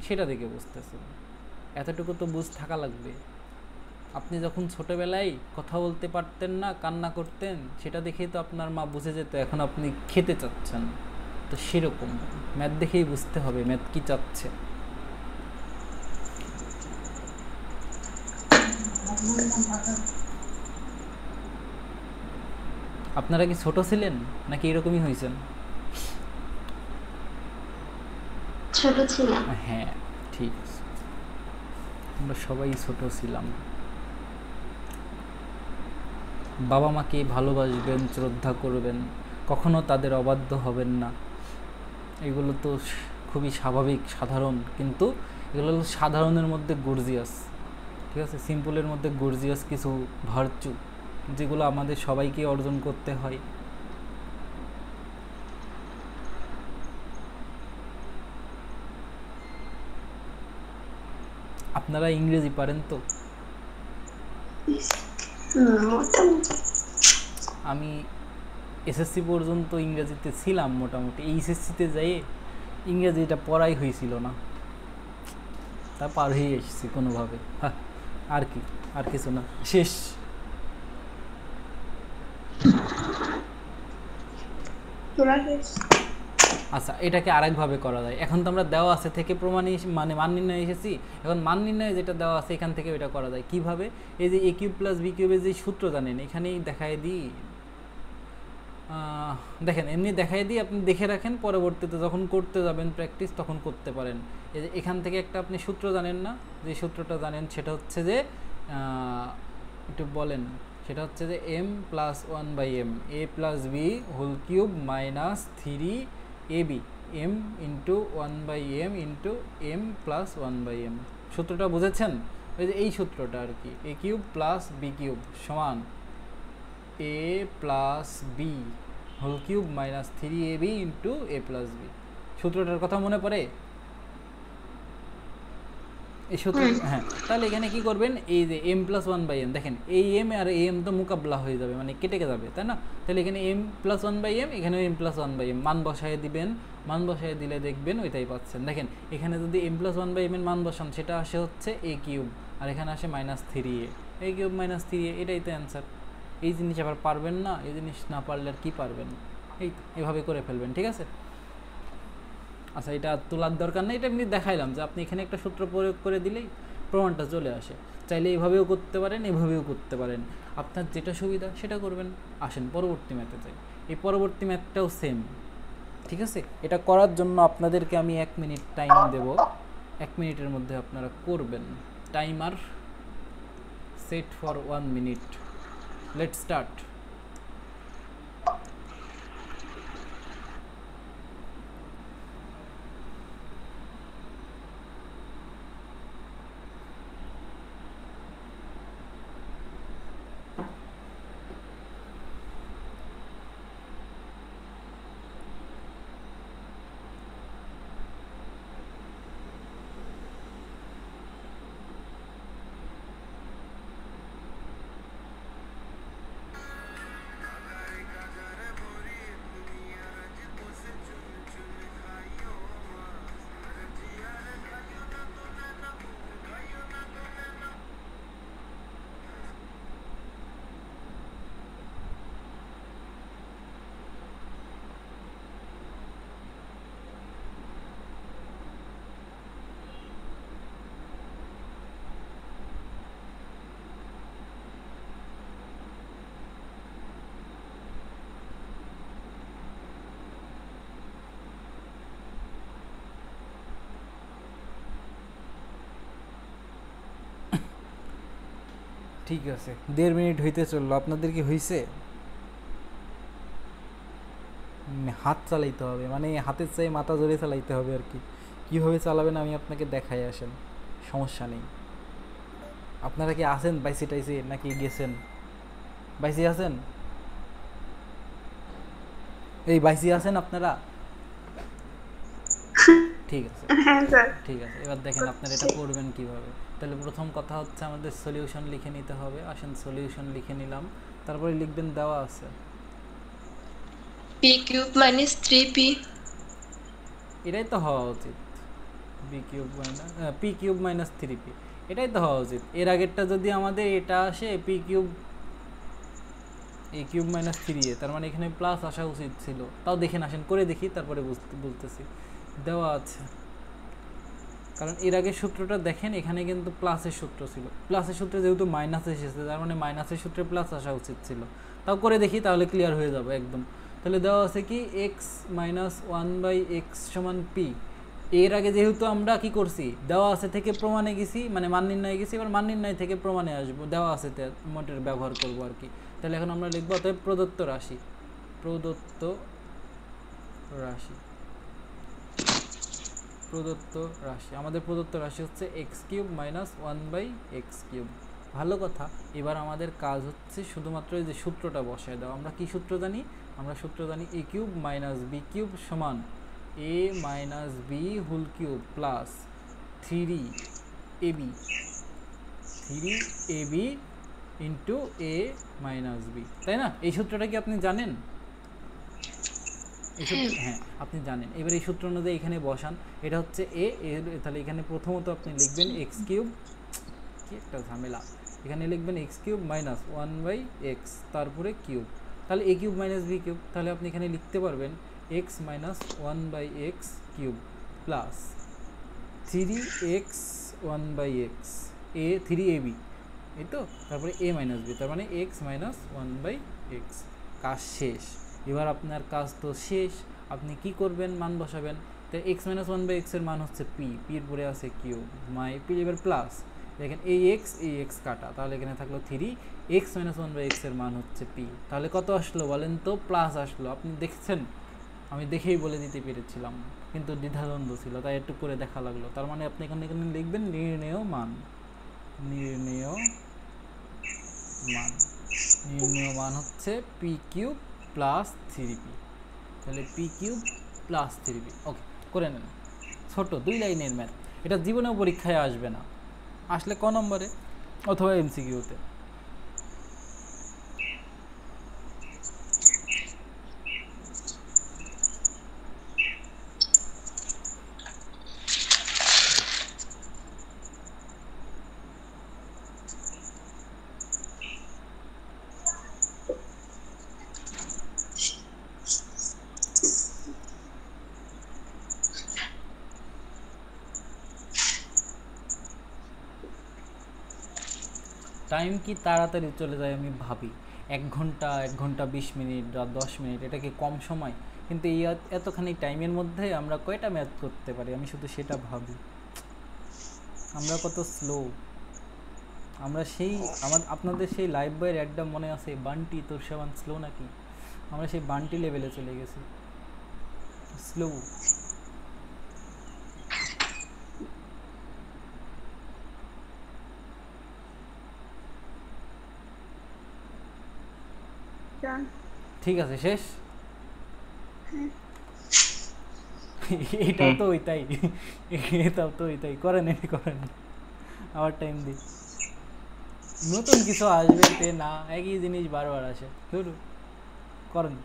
সেটা দেখে বুঝতেছেন। এতটুকু তো বুঝ থাকা লাগবে। আপনি যখন ছোটবেলায় কথা বলতে পারতেন না, কান্না করতেন, সেটা দেখেই তো আপনার মা বুঝে যেত এখন আপনি খেতে চাচ্ছেন। তো সেরকম ম্যাথ দেখেই বুঝতে হবে ম্যাথ কি চাচ্ছে। আপনারা কি ছোট ছিলেন নাকি এরকমই হয়েছেন? ছোট ছিলাম। হ্যাঁ ঠিক আছে, আমরা সবাই ছোট ছিলাম। বাবা মাকে ভালোবাসবেন, শ্রদ্ধা করবেন, কখনো তাদের অবাধ্য হবেন না। এগুলো তো খুবই স্বাভাবিক, সাধারণ, কিন্তু এগুলো হলো সাধারণের মধ্যে গর্জিয়াস, ঠিক আছে, সিম্পলের মধ্যে গর্জিয়াস কিছু ভার্চু যেগুলো আমাদের সবাইকে অর্জন করতে হয়। আপনারা ইংরেজি পারেন তো? আমি এসএসসি পর্যন্ত ইংরেজিতে ছিলাম মোটামুটি, এইচএসসিতে যাই ইংরেজিটা পড়াই হয়েছিল না, তা পার হয়ে এসেছি কোনোভাবে। হ্যাঁ আর কি, আর কিছু না, শেষ। আচ্ছা এটাকে আরেকভাবে করা যায়। এখন তো আমরা দেওয়া আছে থেকে প্রমাণ মানে মান নির্ণয় এসেছি, এখন মান নির্ণয়ে যেটা দেওয়া আছে এখান থেকে এটা করা যায় কিভাবে? এই যে এ কিউব প্লাস বি কিউবের যে সূত্র জানেন, এখানেই দেখায় দিই, দেখেন এমনি দেখাই দিই, আপনি দেখে রাখেন, পরবর্তীতে যখন করতে যাবেন প্র্যাকটিস তখন করতে পারেন। এই যে এখান থেকে একটা আপনি সূত্র জানেন না, যে সূত্রটা জানেন সেটা হচ্ছে যে একটু বলেন, সেটা হচ্ছে যে m plus 1/m a plus B whole cube minus 3ab m into 1/m into m plus 1/m। সূত্রটা বুঝেছেন? ওই যে এই সূত্রটা আর কি, a cube plus B cube সমান a plus B whole cube minus 3ab into a plus b. সূত্রটার কথা মনে পড়ে? এই সূত্র, হ্যাঁ। তাহলে এখানে কি করবেন, এই যে m প্লাস 1/m, দেখেন এই m আর m তো মোকাবলা হয়ে যাবে, মানে কেটে যাবে, তাই না? তাহলে এখানে m প্লাস 1/m, এখানে m প্লাস 1/m, মান বসায় দিবেন, মান বসায় দিলে দেখবেন ওইটাই পাচ্ছেন। দেখেন এখানে যদি m প্লাস 1/m এর মান বসান সেটা আসে হচ্ছে a কিউব, আর এখানে আসে minus 3a, a cube minus 3a, এটাই তো অ্যান্সার। এই জিনিস আবার পারবেন না, এই জিনিস না পারলে আর কি পারবেন? এই এভাবে করে ফেলবেন, ঠিক আছে? আচ্ছা এটা তোলার দরকার নেই, এটা এমনি দেখাইলাম যে আপনি এখানে একটা সূত্র প্রয়োগ করে দিলেই প্রমাণটা চলে আসে। চাইলে এইভাবেও করতে পারেন, এভাবেও করতে পারেন, আপনার যেটা সুবিধা সেটা করবেন। আসেন পরবর্তী ম্যাথে যাই। এই পরবর্তী ম্যাথটাও সেম, ঠিক আছে? এটা করার জন্য আপনাদেরকে আমি 1 মিনিট টাইম দেব, 1 মিনিটের মধ্যে আপনারা করবেন। Timer set for 1 minute, let's start. ঠিক আছে, 1.5 মিনিট হইতে চললো। আপনাদের কি হইছে? হাত চালাইতে হবে, মানে হাতের চাই মাথা জোরে চালাইতে হবে আর কি। কীভাবে চালাবেন আমি আপনাকে দেখাই, আসেন, সমস্যা নেই। আপনারা কি আছেন বাইসি টাইসি নাকি গেছেন? বাইসি আছেন? এই বাইসি আছেন আপনারা? ঠিক আছে, হ্যাঁ স্যার। ঠিক আছে, এবার দেখেন আপনারা এটা করবেন কিভাবে। তাহলে প্রথম কথা হচ্ছে আমাদের সলিউশন লিখে নিতে হবে। আসেন সলিউশন লিখে নিলাম, তারপরে লিখবেন দেওয়া আছে p কিউব মাইনাস 3p। এটাই তো হওয়া উচিত, B cube minus P cube minus 3p, এটাই তো হওয়া উচিত। এর আগেরটা যদি আমাদের এটা আসে পি কিউব এ কিউব মাইনাস 3a, তার মানে এখানে প্লাস আসা উচিত ছিল। তাও দেখেন, আসেন করে দেখি, তারপরে বলতেছি। দেওয়া আছে, কারণ এর আগে সূত্রটা দেখেন, এখানে কিন্তু প্লাসের সূত্র ছিল। প্লাসের সূত্রে যেহেতু মাইনাস এসেছে, তার মানে মাইনাসের সূত্রে প্লাস আসা উচিত ছিল। তাও করে দেখি, তাহলে ক্লিয়ার হয়ে যাবে একদম। তাহলে দেওয়া আছে কি এক্স মাইনাস 1/x সমান পি। এর আগে যেহেতু আমরা কি করছি, দেওয়া আছে থেকে প্রমাণে গেছি, মানে মান নির্ণয়ে গেছি, এবার মান নির্ণয় থেকে প্রমাণে আসবো, দেওয়া আছে মোটের ব্যবহার করব আর কি। তাহলে এখন আমরা লিখবো অতএব প্রদত্ত রাশি, প্রদত্ত রাশি, প্রদত্ত রাশি, আমাদের প্রদত্ত রাশি হচ্ছে x cube minus 1/x cube. ভালো কথা, এবার আমাদের কাজ হচ্ছে শুধুমাত্র এই যে সূত্রটা বসায় দাও। আমরা কি সূত্র জানি? আমরা সূত্র জানি a cube minus B cube সমান a minus B whole cube plus 3ab, 3ab into a minus b, তাই না? এই সূত্রটা কি আপনি জানেন? এই সূত্র, হ্যাঁ আপনি জানেন। এবার এই সূত্র অনুযায়ী এখানে বসান, এটা হচ্ছে এ, তাহলে এখানে প্রথমত আপনি লিখবেন এক্স কিউব, কি একটা ঝামেলা, এখানে লিখবেন এক্স কিউব মাইনাস 1/x, তারপরে কিউব, তাহলে a cube minus B cube. তাহলে আপনি এখানে লিখতে পারবেন x minus 1/x cube plus 3x 1/x এ 3ab, এই তো, তারপরে এ মাইনাস বি, তার মানে এক্স মাইনাস 1/x। কাজ শেষ। এবার আপনার কাজ তো শেষ, আপনি কি করবেন? মান বসাবেন। তো এক্স মাইনাস 1/x এর মান হচ্ছে পি, পির পরে আছে কিউব, মাই পি, এবার প্লাস, দেখেন এই এক্স কাটা, তাহলে এখানে থাকলো 3x মাইনাস 1/x এর মান হচ্ছে পি। তাহলে কত আসলো বলেন তো? প্লাস আসলো। আপনি দেখছেন, আমি দেখেই বলে দিতে পেরেছিলাম, কিন্তু দ্বিধাদ্বন্দ্ব ছিল, তাই একটু করে দেখা লাগলো। তার মানে আপনি এখানে লিখবেন নির্ণেয় মান, নির্ণেয় মান, নির্ণেয় মান হচ্ছে পি কিউব প্লাস 3p। তাহলে পি কিউব প্লাস 3p, ওকে করে নেন। ছোট 2 লাইনের ম্যাথ, এটা জীবনেও পরীক্ষায় আসবে না, আসলে ক নম্বরে অথবা এমসিকিউতে। টাইম কি তাড়াতাড়ি চলে যায় আমি ভাবি, 1 ঘন্টা 1 ঘন্টা 20 মিনিট বা 10 মিনিট, এটা কি কম সময়? কিন্তু এই এতখানি টাইমের মধ্যে আমরা কয়টা ম্যাথ করতে পারি, আমি শুধু সেটা ভাবি। আমরা কত স্লো। আমরা সেই আপনাদের সেই লাইভ বয়ের একটা মনে আছে, বান্টি তোর সেবান স্লো নাকি? আমরা সেই বান্টি লেভেলে চলে গেছি, স্লো। ঠিক আছে, শেষ। এটাও তো ওইটাই, এটাও তো ওইটাই। করেন, এটি করেন, আবার টাইম দিই। নতুন কিছু আসবে তে না, একই জিনিস বারবার আসে, করেন।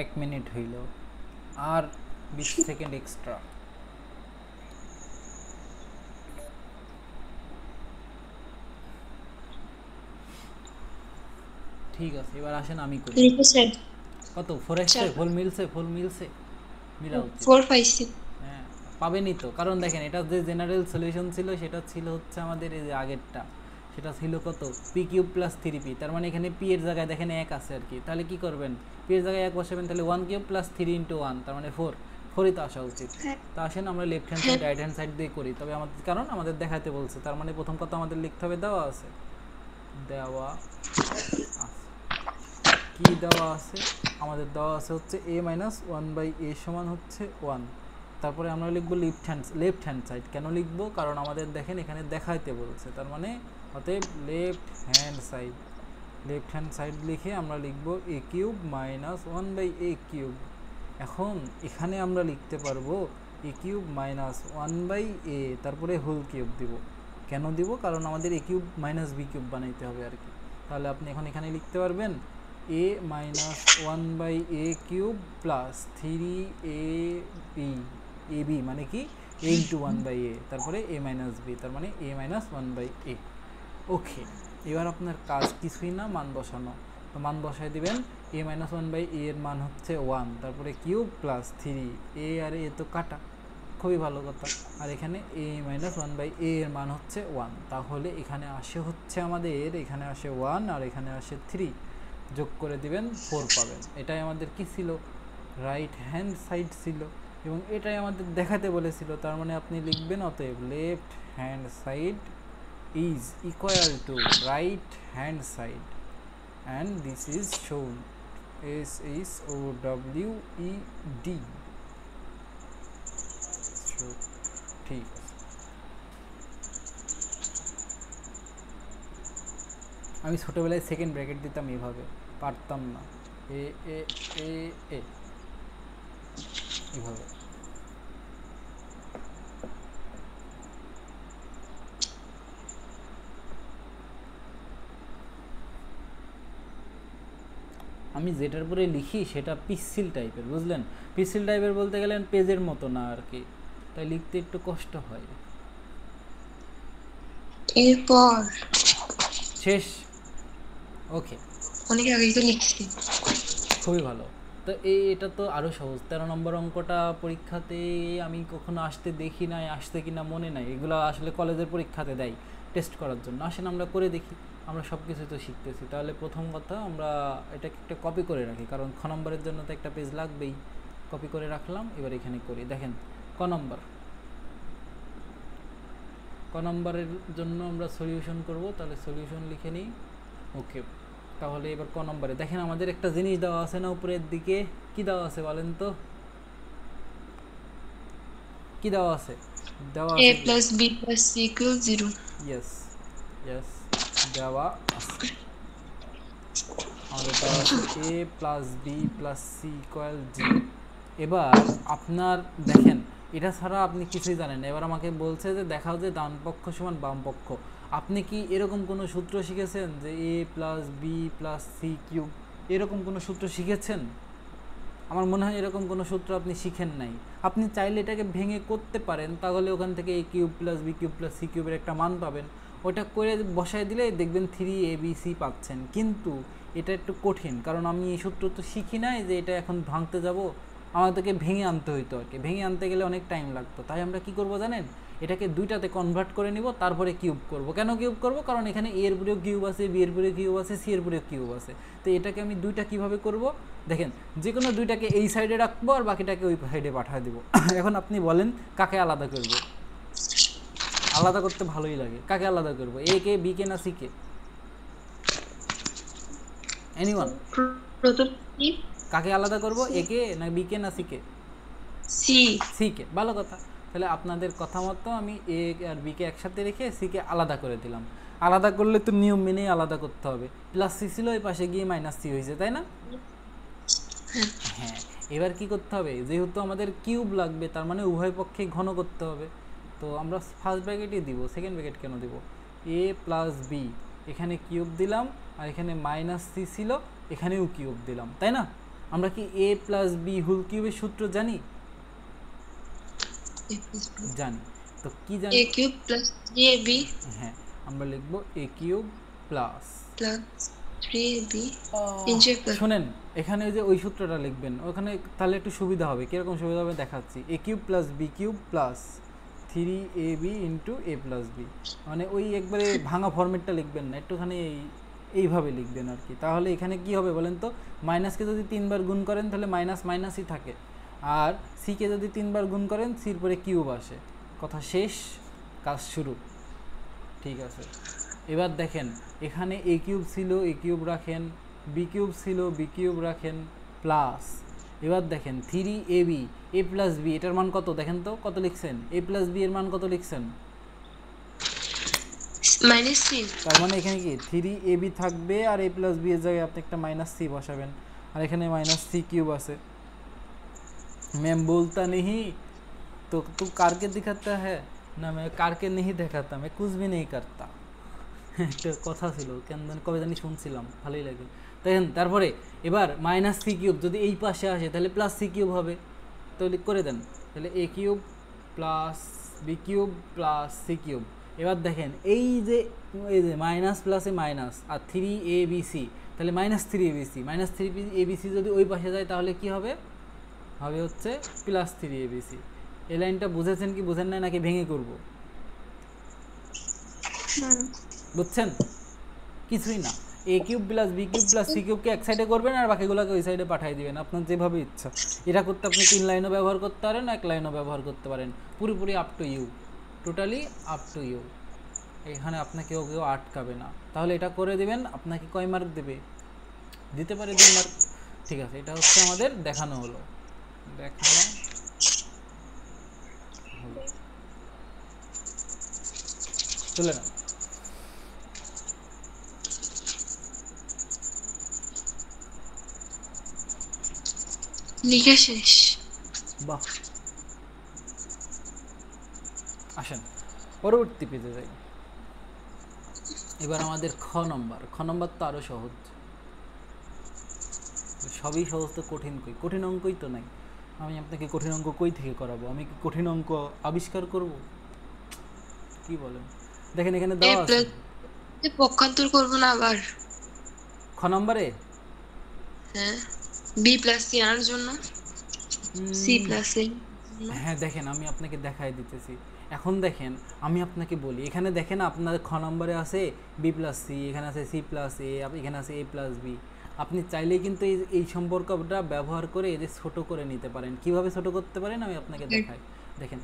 1 মিনিট হইল, আর 20 সেকেন্ড এক্সট্রা। ঠিক আছে, এবার আসেন আমি করি। কত 4 এসছে? ফুল মিলছে মিলাও 4 পাইছি। হ্যাঁ পাবেনই তো, কারণ দেখেন এটা যে জেনারেল সলিউশন ছিল সেটা ছিল হচ্ছে আমাদের এই যে আগেরটা, সেটা ছিল কত পি কিউব প্লাস 3p, তার মানে এখানে পি এর জায়গায় দেখেন 1 আছে আর কি, তাহলে কি করবেন পি এর জায়গায় 1 বসাবেন, তাহলে 1 কিউব প্লাস 3 ইনটু 1 তার মানে 4ই তো আসা উচিত। তো আসেন আমরা left hand side right hand side দিয়ে করি, তবে আমাদের কারণ আমাদের দেখাতে বলছে, তার মানে প্রথম কথা আমাদের লিখতে হবে দেওয়া আছে কি দেওয়া আছে আমাদের দেওয়া আছে হচ্ছে a মাইনাস 1/a সমান হচ্ছে 1। তারপরে আমরা লিখবো লেফট হ্যান্ড সাইড। কেন লিখবো? কারণ আমাদের দেখেন এখানে দেখাইতে বলছে, তার মানে অতএব লেফট হ্যান্ড সাইড লিখে আমরা লিখবো a cube minus 1/a cube. এখন এখানে আমরা লিখতে পারবো a কিউব মাইনাস 1/a তারপরে হোল কিউব দিব। কেন দিব? কারণ আমাদের a cube minus b cube বানাইতে হবে আর কি। তাহলে আপনি এখন এখানে লিখতে পারবেন a minus 1/a cube plus 3ab মানে কি a ইন্টু 1/a তারপরে a মাইনাস b তার মানে a মাইনাস 1/a। ওকে, এবার আপনার কাজ কিছুই না, মান বসানো। তো মান বসাই দিবেন, a মাইনাস 1/a এর মান হচ্ছে 1, তারপরে cube plus 3a R a তো কাটা, খুবই ভালো কথা। আর এখানে a মাইনাস 1/a এর মান হচ্ছে 1, তাহলে এখানে আসে হচ্ছে আমাদের এখানে আসে 1 আর এখানে আসে 3, যোগ করে দিবেন 4 পাবেন। এটাই আমাদের কি ছিল? রাইট হ্যান্ড সাইড ছিল, এবং এটাই আমাদের দেখাতে বলেছিল, তার মানে আপনি লিখবেন অতএব left hand side is equal to right hand side and this is shown SHOWED। ঠিক আছে, আমি ছোটবেলায় সেকেন্ড ব্র্যাকেট দিতাম এইভাবে, পারতাম না, এ এ এ এ এইভাবে। আমি যেটার উপরে লিখি সেটা পিসিল টাইপের, বুঝলেন? পিসিল টাইপের বলতে গেলেন পেজের মতো না আর কি, তাই লিখতে একটু কষ্ট হয়। এরপর শেষ? ওকে, অনেক আগে তো লিখছি। খুবই ভালো। তো এটা তো আরও সহজ। 13 নম্বর অঙ্কটা পরীক্ষাতে আমি কখনো আসতে দেখি নাই, আসতে কিনা মনে নাই, এগুলো আসলে কলেজের পরীক্ষাতে দেয় টেস্ট করার জন্য। আসেন আমরা করে দেখি, আমরা সব কিছু তো শিখতেছি। তাহলে প্রথম কথা আমরা এটাকে একটা কপি করে রাখি, কারণ খ নম্বরের জন্য তো একটা পেজ লাগবেই। কপি করে রাখলাম, এবার এখানে করি। দেখেন ক নম্বরের জন্য আমরা সলিউশন করব, তাহলে সলিউশন লিখে নিই। ওকে, তাহলে এবার ক নম্বরে দেখেন আমাদের একটা জিনিস দেওয়া আছে না উপরের দিকে, কি দেওয়া আছে বলেন তো? কি দেওয়া আছে? দেওয়া আছে a plus b plus c equals 0। Yes দেওয়া আছে, আমাদের দেওয়া আছে a plus b plus c equal 0। এবার আপনার দেখেন এটা ছাড়া আপনি কিছুই জানেন না। এবার আমাকে বলছে যে দেখাও যে ডান পক্ষ সমান বাম পক্ষ। আপনি কি এরকম কোনো সূত্র শিখেছেন যে a plus B plus C cube, এরকম কোনো সূত্র শিখেছেন? আমার মনে হয় এরকম কোনো সূত্র আপনি শিখেন নাই। আপনি চাইলে এটাকে ভেঙে করতে পারেন, তাহলে ওখান থেকে a cube plus B cube plus C কিউবের একটা মান পাবেন, ওটা করে বসায় দিলে দেখবেন 3abc পাচ্ছেন। কিন্তু এটা একটু কঠিন, কারণ আমি এই সূত্র তো শিখি নাই যে এটা এখন ভাঙতে যাব, আমাদেরকে ভেঙে আনতে হইতো আর কি। ভেঙে আনতে গেলে অনেক টাইম লাগতো, তাই আমরা কি করব জানেন? এটাকে দুইটাতে কনভার্ট করে নিব, তারপরে কিউব করব। কেন কিউব করব? কারণ এখানে a এর পরেও কিউব আছে, b এর পরেও কিউব আছে, c এর পরেও কিউব আছে। তো এটাকে আমি দুইটা কিভাবে করব দেখেন, যে কোনো দুইটাকে এই সাইডে রাখবো আর বাকিটাকে ওই সাইডে পাঠিয়ে দেবো। এখন আপনি বলেন কাকে আলাদা করব? আলাদা করতে ভালোই লাগে, কাকে আলাদা করব? a কে, b কে না c কে? এনিওয়ান? কাকে আলাদা করব, a কে না b কে না c কে? c কে। ভালো কথা, তাহলে আপনাদের কথা মতো আমি a আর b কে একসাথে রেখে c কে আলাদা করে দিলাম। আলাদা করলে তো নিয়ম মেনেই আলাদা করতে হবে। প্লাস c ছিল, ওই পাশে গিয়ে মাইনাস c হয়েছে, তাই না? হ্যাঁ, এবার কি করতে হবে? যেহেতু আমাদের কিউব লাগবে, তার মানে উভয় পক্ষে ঘন করতে হবে। তো আমরা ফার্স্ট ব্র্যাকেটই দিব, সেকেন্ড ব্র্যাকেট কেন দিব? a প্লাস বি, এখানে কিউব দিলাম, আর এখানে মাইনাস c ছিল, এখানেও কিউব দিলাম, তাই না? আমরা কি a প্লাস বি হোল কিউবের সূত্র জানি? জানি। তো কি জানি? a cube plus 3ab হ্যাঁ, আমরা লিখব a cube plus 3ab into a plus শুনেন, এখানে ওই যে ওই সূত্রটা লিখবেন ওখানে, তাহলে একটু সুবিধা হবে। কিরকম সুবিধা হবে দেখাচ্ছি। a cube plus b cube plus 3ab into a plus b, মানে ওই একবারে ভাঙা ফরম্যাটটা লিখবেন না, একটুখানি এইভাবে লিখবেন আর কি। তাহলে এখানে কি হবে বলেন তো, মাইনাসকে যদি 3 বার গুণ করেন তাহলে মাইনাস মাইনাসই থাকে, আর সিকে যদি 3 বার গুণ করেন সির পরে কিউব আসে। কথা শেষ, কাজ শুরু। ঠিক আছে, এবার দেখেন এখানে a কিউব ছিল, a কিউব রাখেন, b কিউব ছিল, b কিউব রাখেন, প্লাস এবার দেখেন 3ab a প্লাস b, এটার মান কত দেখেন তো, কত লিখছেন? a প্লাস b এর মান কত লিখছেন? minus c। তার মানে এখানে কি 3ab থাকবে, আর a প্লাস b এর জায়গায় আপনি একটা মাইনাস c বসাবেন, আর এখানে মাইনাস c কিউব আছে। मैम बोलता नहीं तो तू करके दिखाता है ना, मैं करके नहीं दिखाता, मैं कुछ भी नहीं करता। একটা কথা ছিল কেন কবে জানি শুনছিলাম, ভালোই লাগে। দেখেন তারপরে এবার মাইনাস সি কিউব যদি এই পাশে আসে তাহলে প্লাস সি কিউব হবে, তো লিখ করে দেন। তাহলে a cube plus B cube plus C cube. এবার দেখেন এই যে মাইনাস প্লাসে মাইনাস আর 3abc, তাহলে মাইনাস 3abc, মাইনাস 3abc যদি ওই পাশে যায় তাহলে কি হবে? হবে হচ্ছে প্লাস 3abc। এই লাইনটা বুঝেছেন কি বুঝেন না, নাকি ভেঙে করব? বুঝছেন? কিছুই না, a cube plus B cube plus c কিউবকে এক সাইডে করবেন আর বাকিগুলোকে ওই সাইডে পাঠিয়ে দিবেন, আপনার যেভাবে ইচ্ছা। এটা করতে আপনি 3 লাইনও ব্যবহার করতে পারেন, 1 লাইনও ব্যবহার করতে পারেন, পুরোপুরি up to you, totally up to you. এখানে আপনাকে কেউ আটকাবে না। তাহলে এটা করে দিবেন, আপনাকে কয় মার্ক দেবে? দিতে পারে 2 মার্ক। ঠিক আছে, এটা হচ্ছে আমাদের দেখানো হলো, দেখানো হলো। তুলে না লিখে শেষ। বাহ, আসেন পরবর্তী পেজে যাই। এবার আমাদের খ নম্বর তো আরো সহজ, সবই সহজ তো কঠিন কই? কঠিন অঙ্কই তো নাই। আমি আপনাকে কঠিন অঙ্ক কই থেকে করাবো? আমি কি কঠিন অঙ্ক আবিষ্কার করব? কি বলেন? দেখেন এখানে দেওয়া আছে, পক্ষান্তর করব না আবার খ নম্বরে। হ্যাঁ, b প্লাস c আনার জন্য c প্লাস a। হ্যাঁ দেখেন, আমি আপনাকে দেখাই দিতেছি। এখন দেখেন আমি আপনাকে বলি, এখানে দেখেন আপনার খ নম্বরে আছে বি প্লাস সি, এখানে আছে সি প্লাস এ, এখানে আছে এ প্লাস বি। আপনি চাইলেই কিন্তু এই সম্পর্কটা ব্যবহার করে এদের ছোট করে নিতে পারেন। কিভাবে ছোট করতে পারেন আমি আপনাকে দেখাই। দেখেন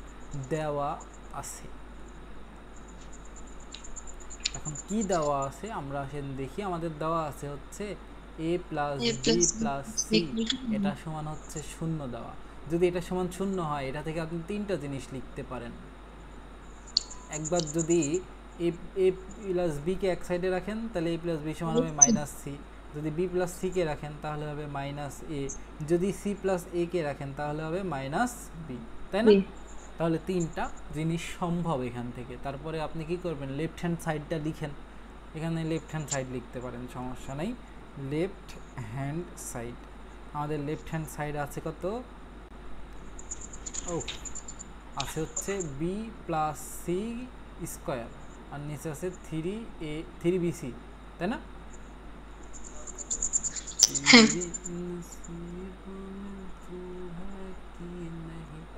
দেওয়া আছে, এখন কি দেওয়া আছে আমরা আসেন দেখি। আমাদের দেওয়া আছে হচ্ছে a plus B plus C, এটা সমান হচ্ছে 0 দেওয়া। যদি এটা সমান 0 হয়, এটা থেকে আপনি 3টা জিনিস লিখতে পারেন। একবার যদি a প্লাস বি কে এক সাইডে রাখেন তাহলে a প্লাস বি সমান হবে মাইনাস সি, যদি b প্লাস সি কে রাখেন তাহলে হবে মাইনাস এ, যদি c প্লাস a কে রাখেন তাহলে হবে মাইনাস বি, তাই না? তাহলে 3টা জিনিস সম্ভব এখান থেকে। তারপরে আপনি কি করবেন, লেফট হ্যান্ড সাইডটা লিখেন। এখানে লেফট হ্যান্ড সাইড লিখতে পারেন, সমস্যা নেই। লেফট হ্যান্ড সাইড, আমাদের লেফট হ্যান্ড সাইড আছে কত? ও আছে হচ্ছে বি প্লাস সি স্কোয়ার, আর নিচে আছে 3bc, তাই না?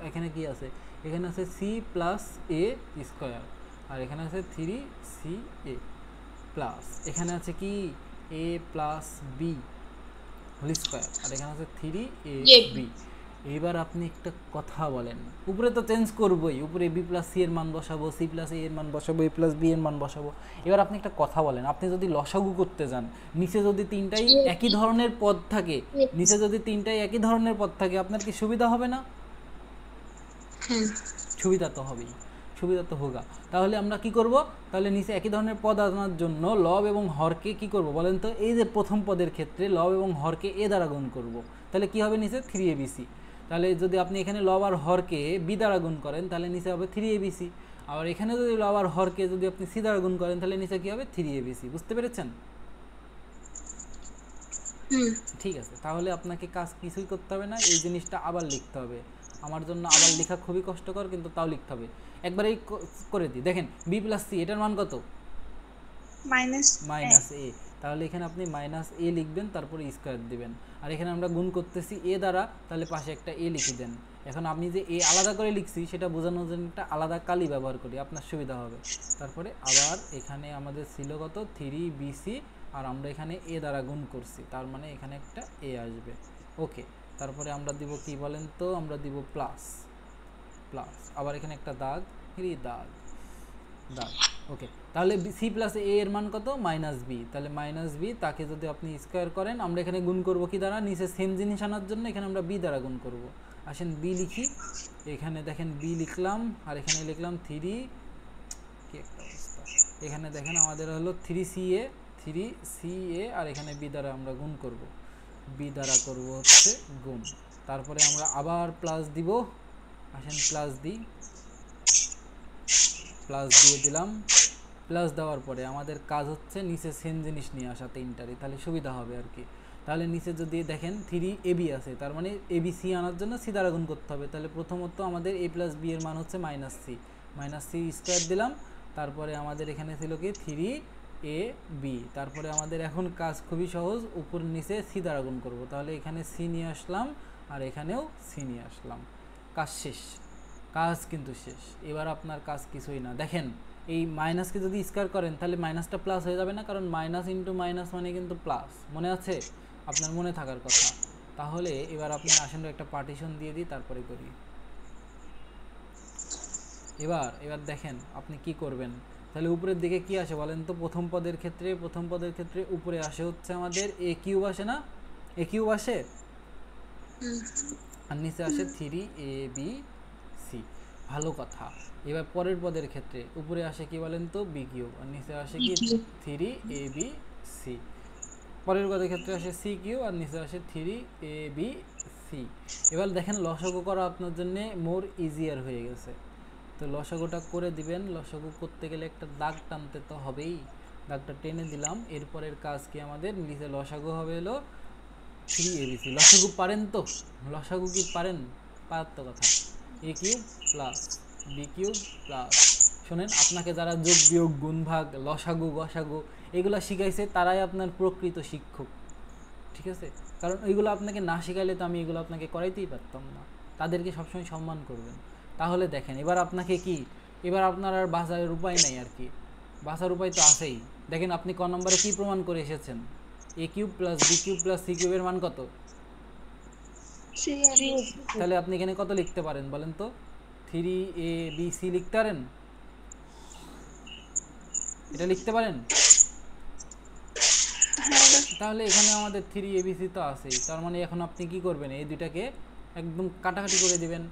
এখানে কি আছে? এখানে আছে সি প্লাস এ স্কোয়ার, আর এখানে আছে 3ca প্লাস, এখানে আছে কি এ প্লাস বি হোল স্কোয়ার, আর এখানে আছে 3ab। এবার আপনি একটা কথা বলেন, উপরে তো চেঞ্জ করবোই, উপরে বি প্লাস সি এর মান বসাবো, সি প্লাস এ এর মান বসাবো, এ প্লাস বি এর মান বসাবো। এবার আপনি একটা কথা বলেন, আপনি যদি লসাগু করতে যান, নিচে যদি 3টাই একই ধরনের পদ থাকে, নিচে যদি 3টাই একই ধরনের পদ থাকে, আপনার কি সুবিধা হবে না? সুবিধা তো হবেই, সুবিধা তো হোগা। তাহলে আমরা কি করব? তাহলে নিচে একই ধরনের পদ আনার জন্য লব এবং হরকে কি করব বলেন তো? এই যে প্রথম পদের ক্ষেত্রে লব এবং হরকে এ দ্বারা গুণ করব, তাহলে কি হবে নিচে? 3abc। তাহলে যদি আপনি এখানে লব আর হরকে বি দ্বারা গুণ করেন তাহলে নিচে হবে 3abc, আর এখানে যদি লব আর হরকে যদি আপনি সি দ্বারা গুণ করেন তাহলে নিচে কি হবে? 3abc। বুঝতে পেরেছেন? ঠিক আছে, তাহলে আপনাকে কাজ কিছুই করতে হবে না, এই জিনিসটা আবার লিখতে হবে। আমার জন্য আবার লেখা খুবই কষ্টকর, কিন্তু তাও লিখতে হবে। একবারেই করে দিই, দেখেন বি প্লাস সি, এটার মান কত? মাইনাস এ। তাহলে এখানে আপনি মাইনাস এ লিখবেন, তারপরে স্কোয়ার দিবেন। আর এখানে আমরা গুণ করতেছি এ দ্বারা, তাহলে পাশে একটা এ লিখে দেন। এখন আমি যে এ আলাদা করে লিখছি সেটা বোঝানোর জন্য একটা আলাদা কালি ব্যবহার করি, আপনার সুবিধা হবে। তারপরে আবার এখানে আমাদের ছিল কত 3bc, আর আমরা এখানে এ দ্বারা গুণ করছি, তার মানে এখানে একটা এ আসবে। ওকে, তারপরে আমরা দিব কি বলেন তো, আমরা দিব প্লাস প্লাস, আবার এখানে একটা দাগ, দাগ দাগ। ওকে, তাহলে সি প্লাস এ এর মান কত? Minus B. তাহলে মাইনাস বি, তাকে যদি আপনি স্কোয়ার করেন, আমরা এখানে গুণ করব কি দ্বারা? নিচে সেম জিনিস আনার জন্য এখানে আমরা বি দ্বারা গুণ করব। আসেন বি লিখি, এখানে দেখেন বি লিখলাম, আর এখানে লিখলাম 3, কি একটা অবস্থা, এখানে দেখেন আমাদের হলো 3ca, আর এখানে বি দ্বারা আমরা গুণ করব, বি দ্বারা করব হচ্ছে গুণ। তারপরে আমরা আবার প্লাস দিব, আসেন প্লাস দিই, প্লাস দিয়ে দিলাম। প্লাস দেওয়ার পরে আমাদের কাজ হচ্ছে নিচে সেম জিনিস নিয়ে আসা তিনটারই, তাহলে সুবিধা হবে আর কি। তাহলে নিচে যদি দেখেন 3ab আছে, তার মানে abc আনার জন্য সি দ্বারা গুণ করতে হবে। তাহলে প্রথমত আমাদের a প্লাস বি এর মান হচ্ছে মাইনাস সি স্কোয়ার দিলাম। তারপরে আমাদের এখানে ছিল কি 3ab। তারপরে আমাদের এখন কাজ খুবই সহজ, উপর নিচে সি দ্বারা গুণ করব। তাহলে এখানে সি নিয়ে আসলাম, আর এখানেও সি নিয়ে আসলাম, কাজ শেষ। কাজ কিন্তু শেষ। এবার আপনার কাজ কিছুই না। দেখেন এই মাইনাসকে যদি স্কোয়ার করেন তাহলে মাইনাসটা প্লাস হয়ে যাবে না, কারণ মাইনাস ইন্টু মাইনাস মানে কিন্তু প্লাস, মনে আছে? আপনার মনে থাকার কথা। তাহলে এবার আপনি আসেন একটা পার্টিশন দিয়ে দিই, তারপরে করি। এবার দেখেন আপনি কি করবেন। তাহলে উপরের দিকে কি আসে বলেন তো? প্রথম পদের ক্ষেত্রে উপরে আসে হচ্ছে আমাদের এ কিউব, আসে না? এ কিউব আসে, আর নিচে আসে 3abc। ভালো কথা। এবার পরের পদের ক্ষেত্রে উপরে আসে কি বলেন তো? বি কিউব, আর নিচে আসে কি 3abc। পরের পদের ক্ষেত্রে আসে সি কিউব, আর নিচে আসে 3abc। এবার দেখেন লসাগু করা আপনার জন্য মোর ইজিয়ার হয়ে গেছে। তো লসাগুটা করে দিবেন। লসাগু করতে গেলে একটা দাগ টানতে তো হবেই, দাগটা টেনে দিলাম। এরপরের কাজ কি আমাদের? নিচে লসাগু হবে হলো 3abc। লসাগু পারেন তো? লসাগু কি পারেন? পারার তো কথা। A cube plus B cube plus, শোনেন, আপনাকে যারা যোগ বিয়োগ গুণ ভাগ লসাগু গসাগু এগুলো শিখাইছে তারাই আপনার প্রকৃত শিক্ষক, ঠিক আছে? কারণ ওইগুলো আপনাকে না শেখাইলে তো আমি এগুলো আপনাকে করাইতেই পারতাম না। তাদেরকে সবসময় সম্মান করবেন। তাহলে দেখেন এবার আপনাকে কি, এবার আপনার আর বাঁচার উপায় নাই আর কি, বাঁচার উপায় তো আছেই। দেখেন আপনি ক নম্বরে কি প্রমাণ করে এসেছেন? A cube plus B cube plus C কিউবের মান কত? তাহলে আপনি এখানে কত লিখতে পারেন বলেন তো? 3abc লিখতে পারেন? এটা লিখতে পারেন? তাহলে এখানে আমাদের 3abc তো আছেই। তার মানে এখন আপনি কি করবেন? এই দুইটাকে একদম কাটাকাটি করে দিবেন,